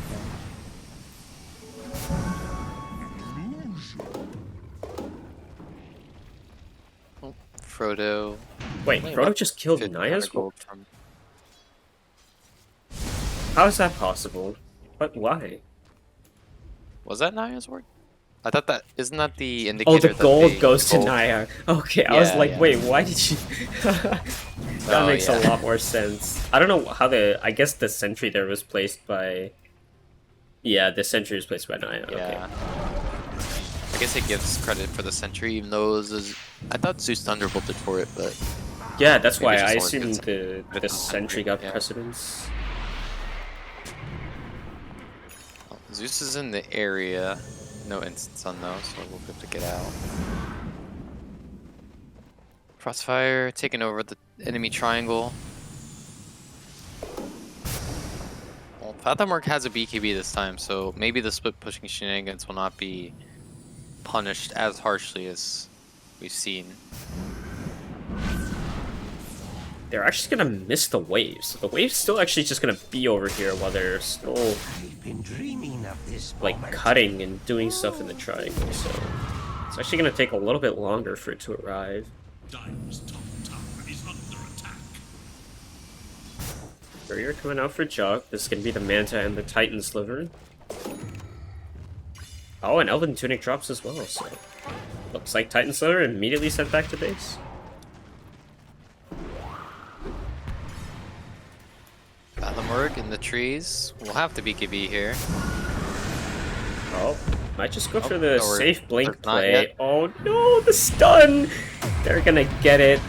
Frodo. Wait, Wait, Frodo what? just killed 1500 Naya's? gold from. How is that possible? But why? Was that Naya's ward? I thought that isn't that the indicator. Oh, the that gold they- goes to gold- Naya. Okay, I was Yeah, like, yeah. wait, why did you... That Oh, makes a yeah. lot more sense. I don't know how I guess the sentry there was placed by... Yeah, the sentry was placed by Naya. Yeah. Okay. I guess it gives credit for the sentry, even though it was. I thought Zeus Thunderbolted for it, but Yeah, that's Maybe why just I always assumed good the sentry got yeah. precedence. Zeus is in the area. No instance on those, so we'll be able to get out. FrostFire taking over the enemy triangle. Well, Fathomwork has a BKB this time, so maybe the split pushing shenanigans will not be punished as harshly as we've seen. they're actually gonna miss the waves. So the wave's still actually just gonna be over here while they're still I've been dreaming of this like moment. cutting and doing stuff in the triangle. So it's actually gonna take a little bit longer for it to arrive. Dire's top tower is under attack. Courier coming out for Jug. This is gonna be the Manta and the Titan Sliver. Oh, and Elven Tunic drops as well, so looks like Titan Sliver immediately sent back to base. Balamurg in the trees. We'll have the BKB here. Oh, might just go for Oh, the or- safe or blink not play. yet. Oh no, the stun! They're gonna get it.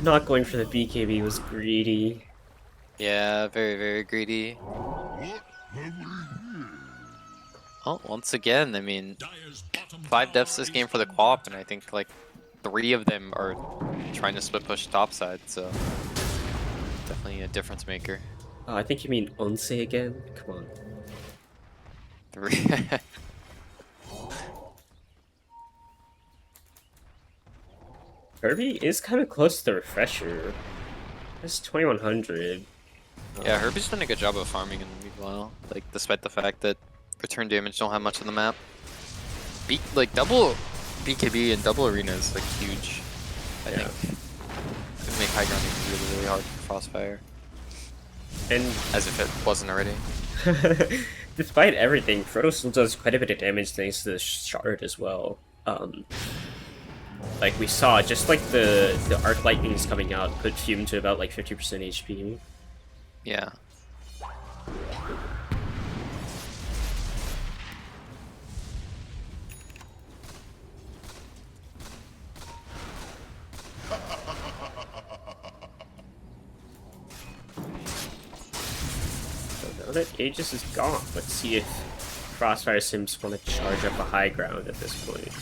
Not going for the BKB was greedy. Yeah, very, very greedy. Oh, once again, I mean, Dire's bottom 5 deaths tower this game is for the co-op, and I think like 3 of them are trying to split push topside, so definitely a difference maker. Oh, I think you mean Once again? Come on. 3. Kirby is kind of close to the refresher. It's 2100. Yeah, Herbie's done a good job of farming in the meanwhile, like despite the fact that return damage don't have much on the map. Like double BKB and double arena is like huge. I Yeah. think could make high grounding really, really hard for FrostFire, And as if it wasn't already. despite everything, Frodo still does quite a bit of damage thanks to the shard as well. Like we saw, just like the arc lightnings coming out put Fume to about like 50% HP. Yeah. So now that Aegis is gone, let's see if FrostFire Simps want to charge up a high ground at this point.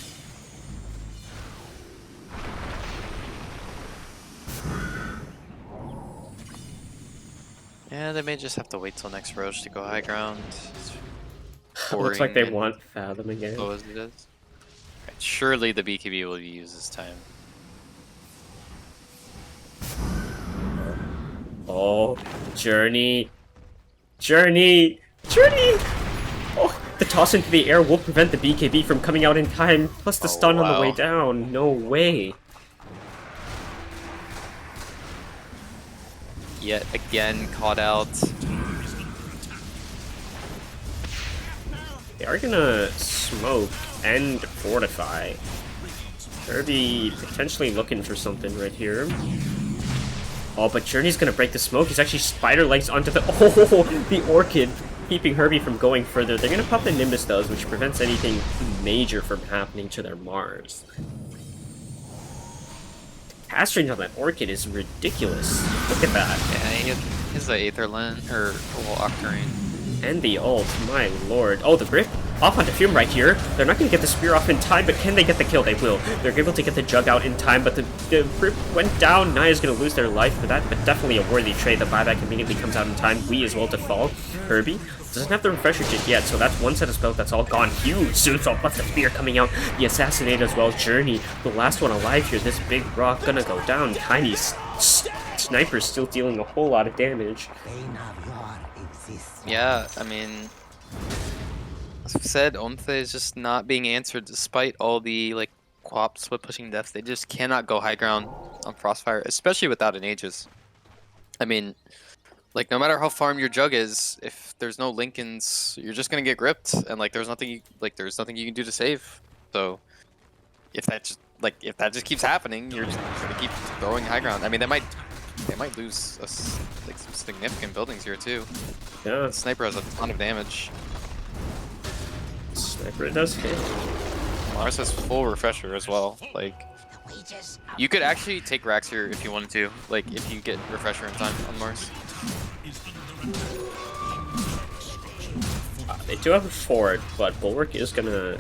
Yeah, they may just have to wait till next Roche to go high ground. Looks like they Pouring want Fathom again. slow as it is. Right, surely the BKB will be used this time. Oh, Journey! Journey! Journey! Oh, the toss into the air will prevent the BKB from coming out in time, plus the Oh, stun on the way wow. down. No way. Yet again caught out. They are gonna smoke and fortify. Kirby potentially looking for something right here. Oh, but Journey's gonna break the smoke. He's actually spider legs onto the oh, the Orchid, keeping Herbie from going further. They're gonna pop the Nimbus though, which prevents anything major from happening to their Mars. Cast range on that Orchid is ridiculous. Look at that. Yeah, he has the Aether Lens, or well, Octarine. And the ult, my lord. Oh, the grip off onto Fume right here. They're not going to get the spear off in time, but can they get the kill? They will. They're able to get the jug out in time, but the grip went down. Naya's going to lose their life for that, but definitely a worthy trade. The buyback immediately comes out in time. We as well to fall. Herbie doesn't have the refresher kit yet, so that's one set of spells that's all gone. Huge Sunsol plus the spear coming out. The assassinate as well. Journey, the last one alive here. This big rock gonna go down. Tiny sniper still dealing a whole lot of damage. Bane of your existence. Yeah, I mean, as I said, Omthe is just not being answered despite all the like co-op split pushing deaths. They just cannot go high ground on FrostFire, especially without an Aegis. I mean, like no matter how farm your jug is, if there's no Lincolns, you're just gonna get gripped, and like there's nothing you can do to save. So if that just keeps happening, you're just gonna keep throwing high ground. I mean, they might lose like some significant buildings here too. Yeah, Sniper has a ton of damage. sniper does hit. Mars has full refresher as well. Like, The wages of you could actually take racks here if you wanted to. Like, if you get refresher in time on Mars. They do have a fort, but Bulwark is gonna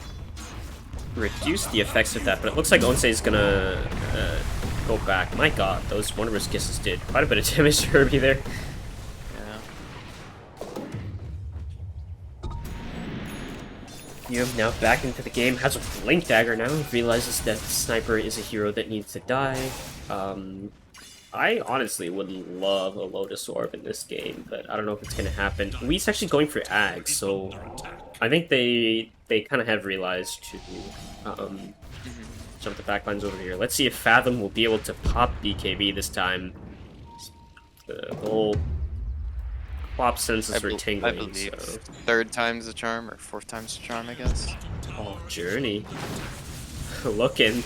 reduce the effects of that. But it looks like Onse is gonna go back. My god, those Wondrous Kisses did quite a bit of damage to Herbie there. Yeah. Yum now back into the game, has a Blink Dagger now, realizes that Sniper is a hero that needs to die. I honestly would love a Lotus Orb in this game, but I don't know if it's gonna happen. Wee's actually going for Ag, so I think they kind of have realized to jump the backlines over here. Let's see if Fathom will be able to pop BKB this time. The whole Plop senses were I tingling, believe so... third time's the charm, or fourth time's the charm, I guess. Oh, Journey. Looking.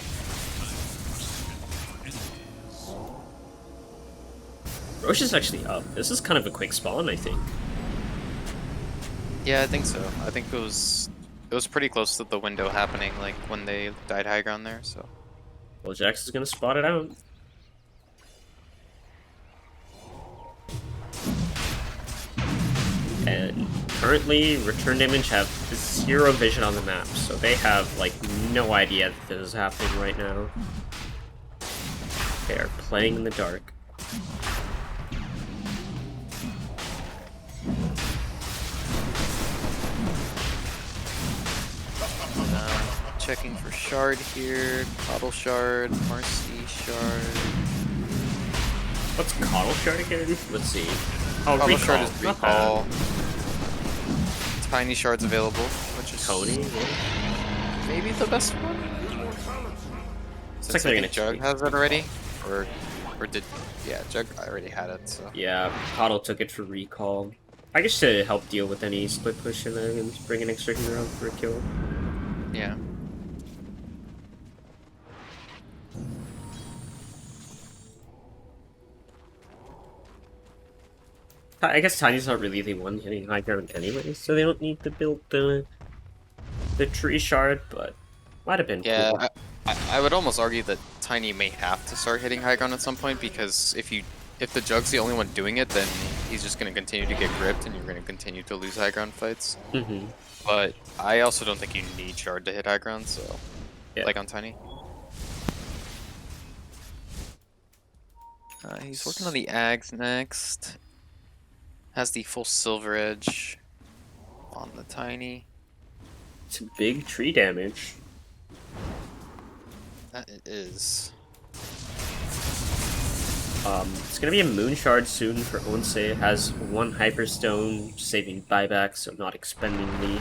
Roche is actually up. This is kind of a quick spawn, I think. Yeah, I think so. I think it was pretty close to the window happening, like when they died high ground there. So. Well, Jax is gonna spot it out. And currently, Return Damage have 0 vision on the map, so they have like no idea that this is happening right now. They are playing in the dark. Checking for shard here, Coddle shard, Marcy shard. What's Coddle shard again? Let's see. Oh, Coddle recall. shard is Not bad. recall. Tiny shards available, which is Cody. maybe the best one. It's Since like they're I gonna think Jug change. has it already, or did Jug already had it. So Yeah, Coddle took it for recall. I guess to help deal with any split push shenanigans, bring an extra hero for a kill. yeah. I guess Tiny's not really the one hitting high ground anyway, so they don't need to build the tree shard, but might have been Yeah, cool. I would almost argue that Tiny may have to start hitting high ground at some point, because if the Jug's the only one doing it, then he's just going to continue to get gripped and you're going to continue to lose high ground fights. But I also don't think you need shard to hit high ground, so Yeah. like on Tiny. He's working on the Ags next. Has the full silver edge on the Tiny. It's big tree damage. That it is. It's gonna be a moon shard soon for Onse. It has 1 hyperstone, saving buyback, so not expending the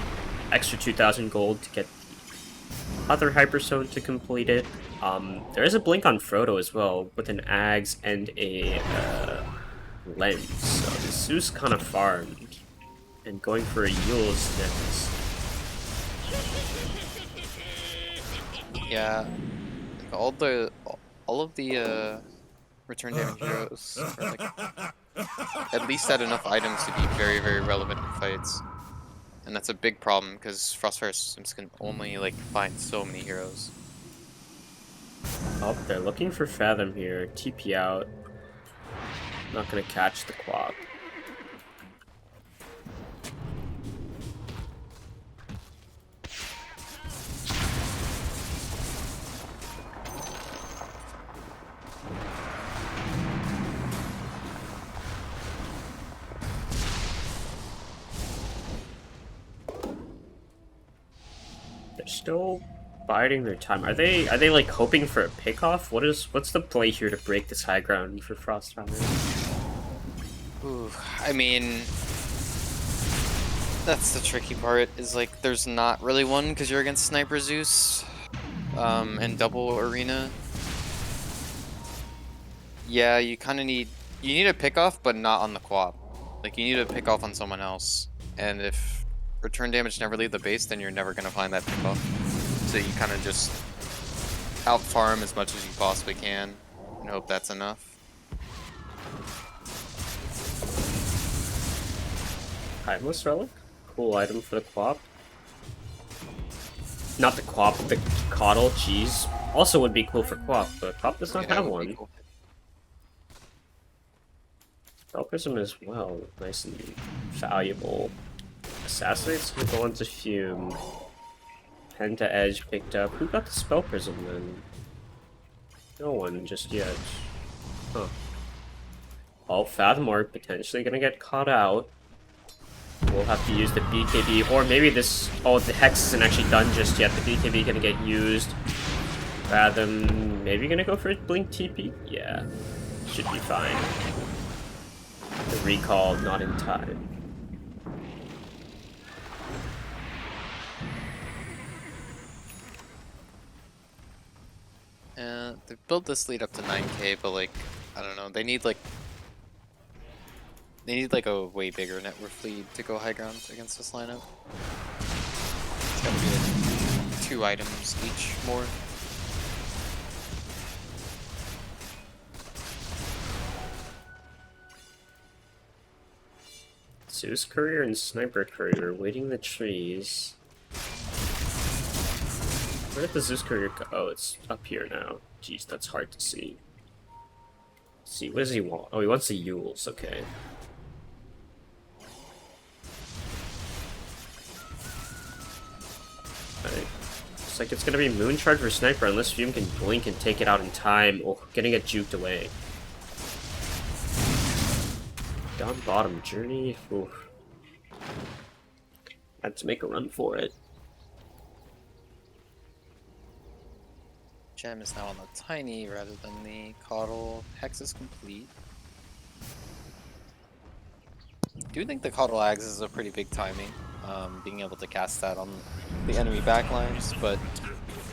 extra 2,000 gold to get the other hyperstone to complete it. There is a blink on Frodo as well, with an Ags and a lens. So the Zeus kind of farmed, and going for a Yule's next. Yeah, like all of the return damage heroes are like at least had enough items to be very, very relevant in fights, and that's a big problem because FrostFire Simps can only like find so many heroes. Oh, they're looking for Fathom here. TP out. Not gonna catch the Quap. They're still biding their time. Are they like hoping for a pickoff? What's the play here to break this high ground for FrostFire? Ooh, I mean, that's the tricky part. Is like there's not really one because you're against Sniper Zeus, and double arena. Yeah, you kind of need a pickoff, but not on the Quap. Like you need a pickoff on someone else, and if return damage never leave the base, then you're never gonna find that pickoff. So you kind of just out farm as much as you possibly can, and hope that's enough. Timeless Relic? Cool item for the Quap. Not the Quap, the Coddle. Jeez. Also would be cool for Quap, but Quap does not Yeah, have that would be one. cool. Spell Prism as well. Nice and valuable. Assassinate's gonna go into Fume. Penta Edge picked up. Who got the Spell Prism then? No one just yet. Huh. Oh, Fathom Orc potentially gonna get caught out. We'll have to use the BKB, or maybe this... Oh, the Hex isn't actually done just yet. The BKB gonna get used. Fathom... Maybe gonna go for a Blink TP? Yeah. Should be fine. The recall not in time. They've built this lead up to 9k, but like, I don't know, they need like a way bigger net worth lead to go high ground against this lineup. It's gotta be like 2 items each more. Zeus Courier and Sniper Courier waiting in the trees. Where did the Zeus Courier go? Oh, it's up here now. Jeez, that's hard to see. Let's see, what does he want? Oh, he wants the Yules, okay. Alright. Looks like it's gonna be Mooncharge for Sniper unless Fume can blink and take it out in time. Oh, getting it juked away. Down bottom journey. Oof. Had to make a run for it. Gem is now on the Tiny rather than the Coddle. Hex is complete. Do think the Coddle Axe is a pretty big timing, being able to cast that on the enemy backlines, but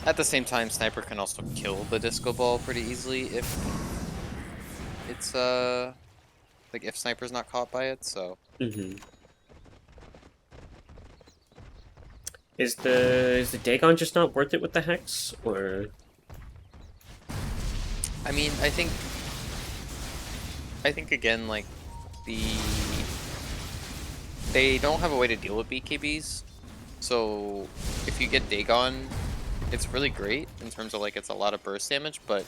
at the same time, Sniper can also kill the Disco Ball pretty easily if it's like if Sniper's not caught by it. So. Is the Dagon just not worth it with the Hex, or? I mean, I think again, like, they don't have a way to deal with BKBs, so if you get Dagon, it's really great in terms of, like, it's a lot of burst damage, but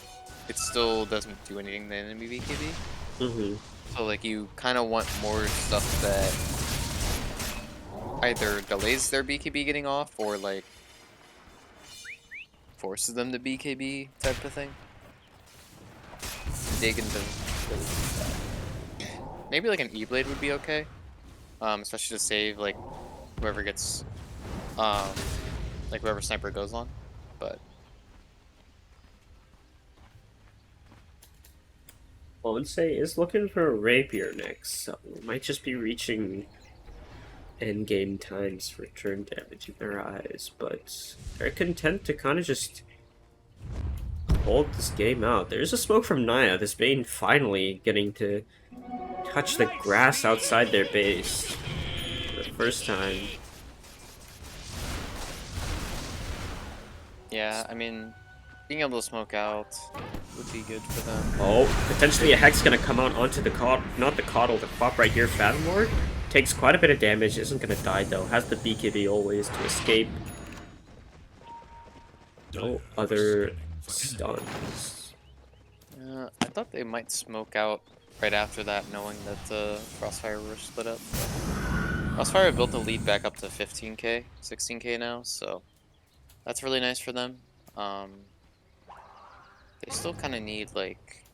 it still doesn't do anything to the enemy BKB. So, like, you kind of want more stuff that either delays their BKB getting off, or, like, forces them to BKB type of thing. Dagon doesn't really do that. Maybe like an E-Blade would be okay, especially to save like whoever gets, like whoever Sniper goes on. But Bonsai is looking for a Rapier next, so we might just be reaching endgame times for turn damage in their eyes, but they're content to kind of just hold this game out. There's a smoke from Naya, this Bane finally getting to touch the grass outside their base for the first time. yeah, I mean, being able to smoke out would be good for them. Oh, potentially a Hex gonna come out onto the not the Coddle, the pop right here, Fathom Lord. Takes quite a bit of damage, isn't gonna die though, has the BKB always to escape. No other stuns. I thought they might smoke out right after that, knowing that FrostFire were split up. FrostFire built the lead back up to 15k, 16k now, so that's really nice for them. They still kind of need, like,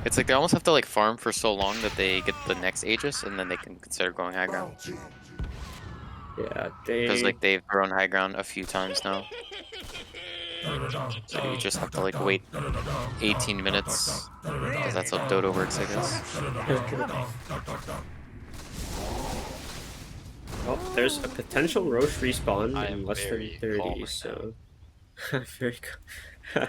it's like they almost have to like farm for so long that they get the next Aegis, and then they can consider going high ground. Yeah, because like they've thrown high ground a few times now. So you just have to like wait 18 minutes, because that's how Dodo works, I guess. Oh, there's a potential Roche respawn in less than very 30, calm right so... very cool.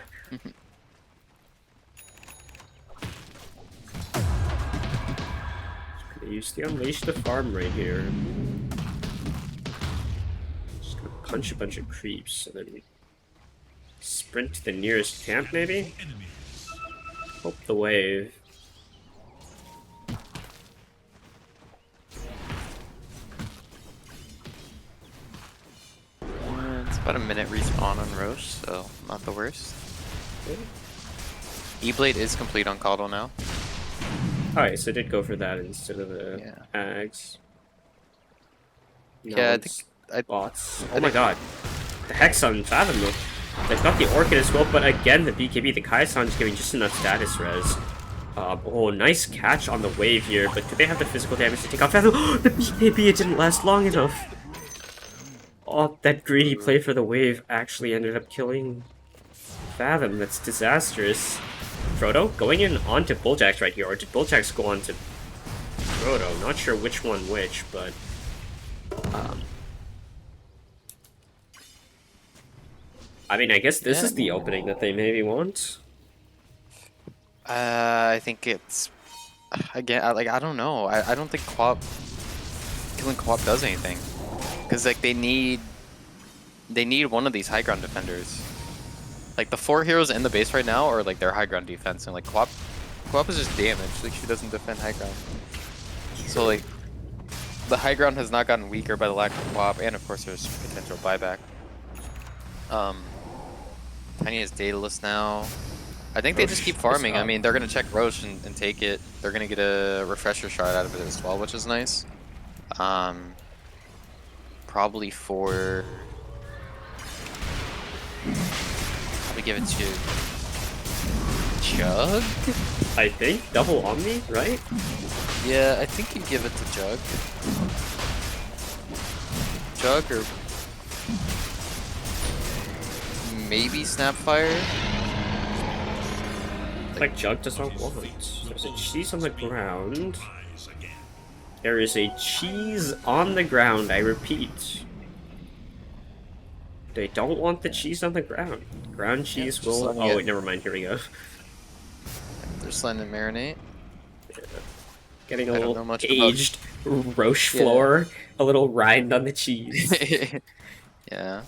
Gonna use the Unleash the farm right here. Just gonna punch a bunch of creeps, and then we sprint to the nearest camp, maybe? Hope the wave. It's about a minute respawn on Roche, so not the worst. E-Blade is complete on Coddle now. Alright, so I did go for that instead of the Ags. Yeah, I think bots. Oh my god. The Hex on Fathom though. They've got the Orchid as well, but again, the BKB, the Kaisan's giving just enough status res. Oh, nice catch on the wave here, but do they have the physical damage to take off Fathom? The BKB, it didn't last long enough! Oh, that greedy play for the wave actually ended up killing Fathom. That's disastrous. Frodo going in onto Bulljax right here, or did Bulljax go on to Frodo? Not sure which one which, but I mean, I guess this is the opening that they maybe want. I think it's again. I don't know. I don't think killing Co-op does anything, because like they need one of these high ground defenders. Like the 4 heroes in the base right now are like their high ground defense, and like Co-op is just damaged. Like she doesn't defend high ground. So like the high ground has not gotten weaker by the lack of Co-op, and of course there's potential buyback. Tiny is dataless now. I think they just keep farming. I mean, they're gonna check Roche and take it. They're gonna get a refresher shot out of it as well, which is nice. Probably give it to Jug? I think double Omni, right? Yeah, I think you give it to Jug. Jug or maybe Snapfire? Like Jug does not want. There's a cheese on the ground. There is a cheese on the ground, I repeat. They don't want the cheese on the ground. Ground cheese will... Oh, wait, never mind. Here we go. They're sliding to marinate. Yeah. Getting a little aged Roche Yeah. floor. A little rind on the cheese. Yeah.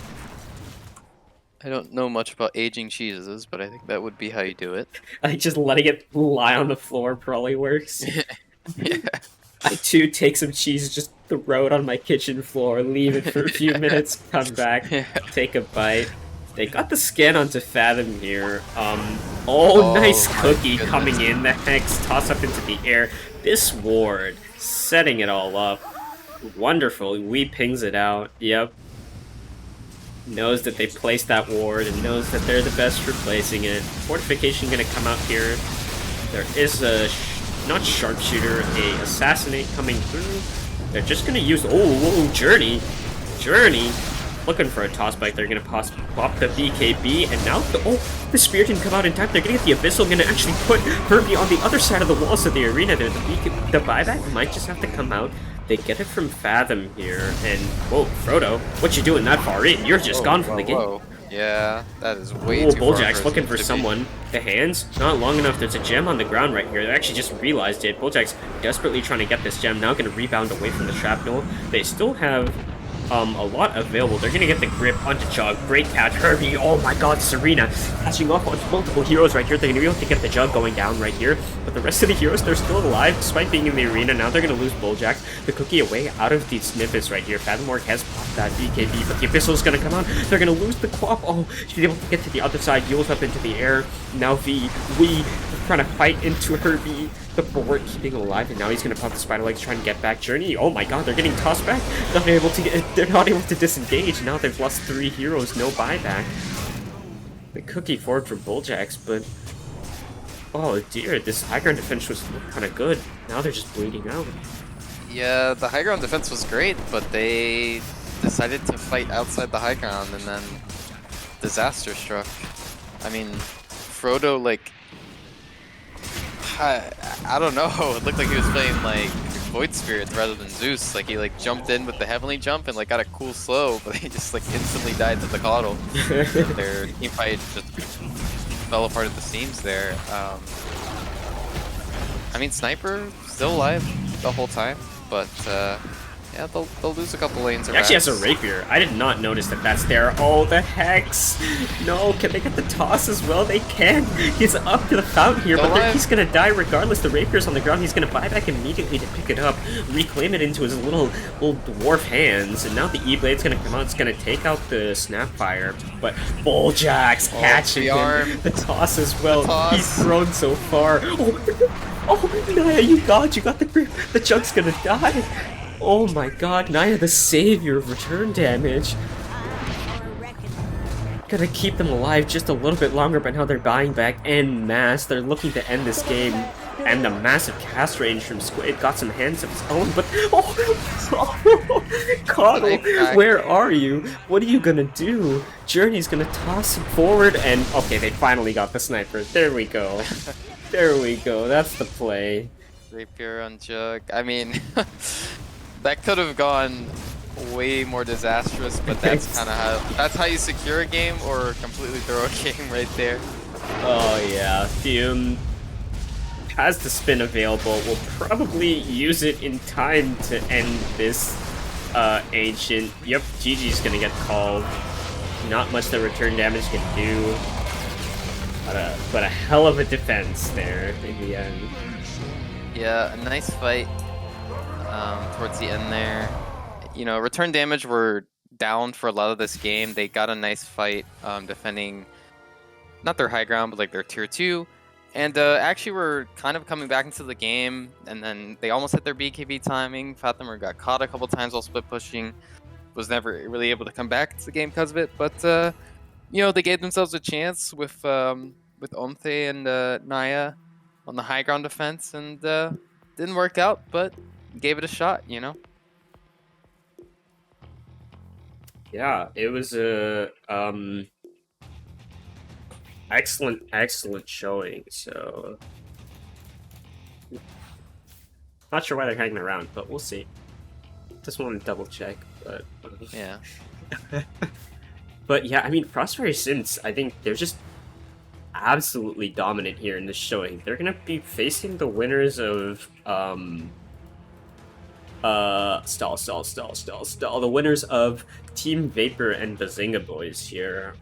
I don't know much about aging cheeses, but I think that would be how you do it. Like, just letting it lie on the floor probably works. Yeah. I, too, take some cheese, just throw it on my kitchen floor, leave it for a few minutes, come back, take a bite. They got the scan onto Fathom here. Nice cookie coming in. The Hex toss up into the air. This ward, setting it all up. Wonderful. We pings it out. Yep. Knows that they placed that ward and knows that they're the best for placing it. Fortification gonna come out here. There is a not sharpshooter, a assassinate coming through. They're just gonna use Journey, looking for a toss back. They're gonna pop the BKB, and now the spear didn't come out in time. They're gonna get the Abyssal, gonna actually put Herbie on the other side of the walls of the arena. There, the buyback might just have to come out. They get it from Fathom here, and whoa, Frodo, what you doing that far in? You're just gone from the game. Yeah, that is way too far. Bulljax looking for someone. The hands, not long enough. There's a gem on the ground right here. They actually just realized it. Bulljax desperately trying to get this gem. Now going to rebound away from the shrapnel. They still have a lot available. They're going to get the grip onto Jug. Great catch. Herbie, oh my god, Serena catching off on multiple heroes right here. They're going to be able to get the Jug going down right here. But the rest of the heroes, they're still alive despite being in the arena. Now they're going to lose Bulljax. The cookie away out of these snippets right here. Fathomorg has popped that BKB, but the Abyssal is going to come out. They're going to lose the Quap. Oh, she's able to get to the other side. Yules up into the air. Now we trying to fight into Herbie. The board keeping alive, and now he's gonna pop the spider legs, trying to get back. Journey, oh my god, they're getting tossed back. They're not able to disengage. Now they've lost 3 heroes, no buyback. The cookie forward for Bulljax, but oh dear, this high ground defense was kind of good. Now they're just bleeding out. Yeah, the high ground defense was great, but they decided to fight outside the high ground, and then disaster struck. I mean, Frodo, like, I don't know. It looked like he was playing like Void Spirits rather than Zeus. Like he like jumped in with the Heavenly Jump and like got a cool slow, but he just like instantly died to the Coddle. Their team fight just fell apart at the seams there. I mean, Sniper still alive the whole time, but yeah, they'll lose a couple lanes. He actually has a rapier. I did not notice that that's there. Oh, the Hex! No, can they get the toss as well? They can! He's up to the fountain here, but he's gonna die regardless. The rapier's on the ground. He's gonna buy back immediately to pick it up, reclaim it into his little dwarf hands, and now the E-Blade's gonna come out. It's gonna take out the Snapfire, but Bulljax catching him. The toss as well. He's thrown so far. Oh, Naya, you got the grip. The Jug's gonna die. Oh my god, Naya the savior of return damage. Gotta keep them alive just a little bit longer, but now they're buying back en masse. They're looking to end this game. And the massive cast range from Squid got some hands of his own, but Coddle, where are you? What are you gonna do? Journey's gonna toss him forward, and okay, they finally got the sniper. There we go. There we go. That's the play. Rapier on Jug. I mean, that could have gone way more disastrous, but that's kind of how you secure a game or completely throw a game right there. Oh yeah, Fume has the spin available. Will probably use it in time to end this Ancient. Yep, GG's gonna get called. Not much the return damage can do. But a hell of a defense there in the end. Yeah, a nice fight towards the end there. You know, return damage were down for a lot of this game. They got a nice fight defending not their high ground, but like their tier 2. And actually were kind of coming back into the game, and then they almost hit their BKB timing. Fathomer got caught a couple times while split pushing. Was never really able to come back into the game because of it. But, you know, they gave themselves a chance with Omthe and Naya on the high ground defense, and didn't work out, but gave it a shot, you know? Yeah, it was a excellent showing. So not sure why they're hanging around, but we'll see. Just want to double check, but Yeah. but yeah, I mean, FrostFire Simps, I think they're just absolutely dominant here in this showing. They're gonna be facing the winners of the winners of Team Vapor and Bazinga Boys here.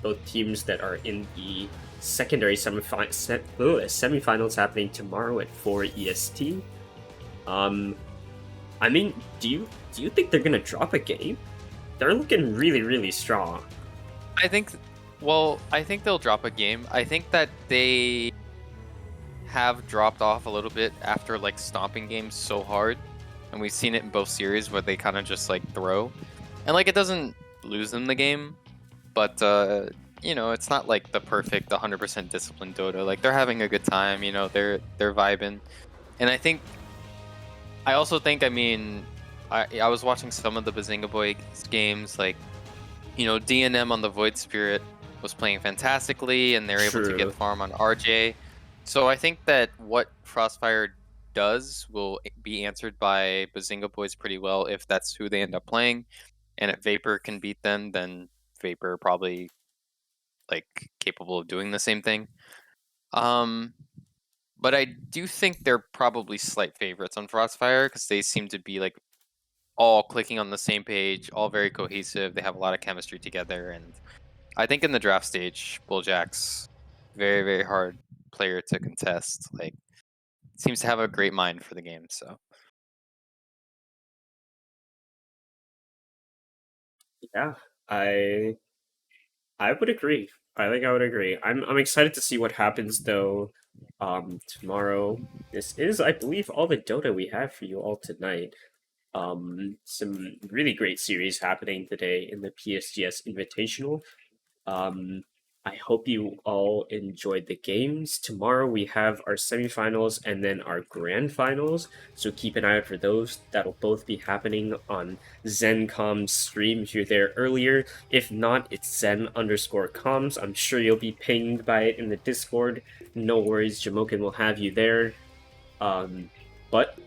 Both teams that are in the secondary semifinals happening tomorrow at 4 EST. I mean, do you think they're gonna drop a game? They're looking really strong. I think they'll drop a game. I think that they have dropped off a little bit after like stomping games so hard, and we've seen it in both series where they kind of just like throw, and like it doesn't lose them the game, but you know, it's not like the perfect 100% disciplined Dota. Like they're having a good time, you know, they're vibing, and I also think, I mean, I was watching some of the Bazinga Boys games, like, you know, DNM on the Void Spirit was playing fantastically, and they're able to get farm on RJ. So I think that what FrostFire does will be answered by Bazinga Boys pretty well if that's who they end up playing. And if Vapor can beat them, then Vapor probably like capable of doing the same thing. But I do think they're probably slight favorites on FrostFire because they seem to be like all clicking on the same page, all very cohesive. They have a lot of chemistry together, and I think in the draft stage, Bulljack's very hard player to contest. Like, seems to have a great mind for the game. So Yeah, I would agree. I think I would agree. I'm excited to see what happens though. Tomorrow. This is, I believe, all the Dota we have for you all tonight. Some really great series happening today in the PSGS Invitational. I hope you all enjoyed the games. Tomorrow we have our semifinals and then our grand finals, so keep an eye out for those. That'll both be happening on ZenCom's stream if you're there earlier. If not, it's Zen_comms. I'm sure you'll be pinged by it in the Discord. No worries, Jamokin will have you there. But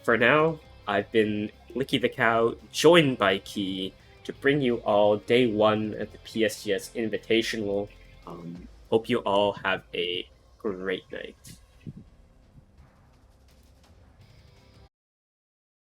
for now, I've been Licky the Cow, joined by Key, to bring you all day one at the PSGS Invitational. Hope you all have a great night.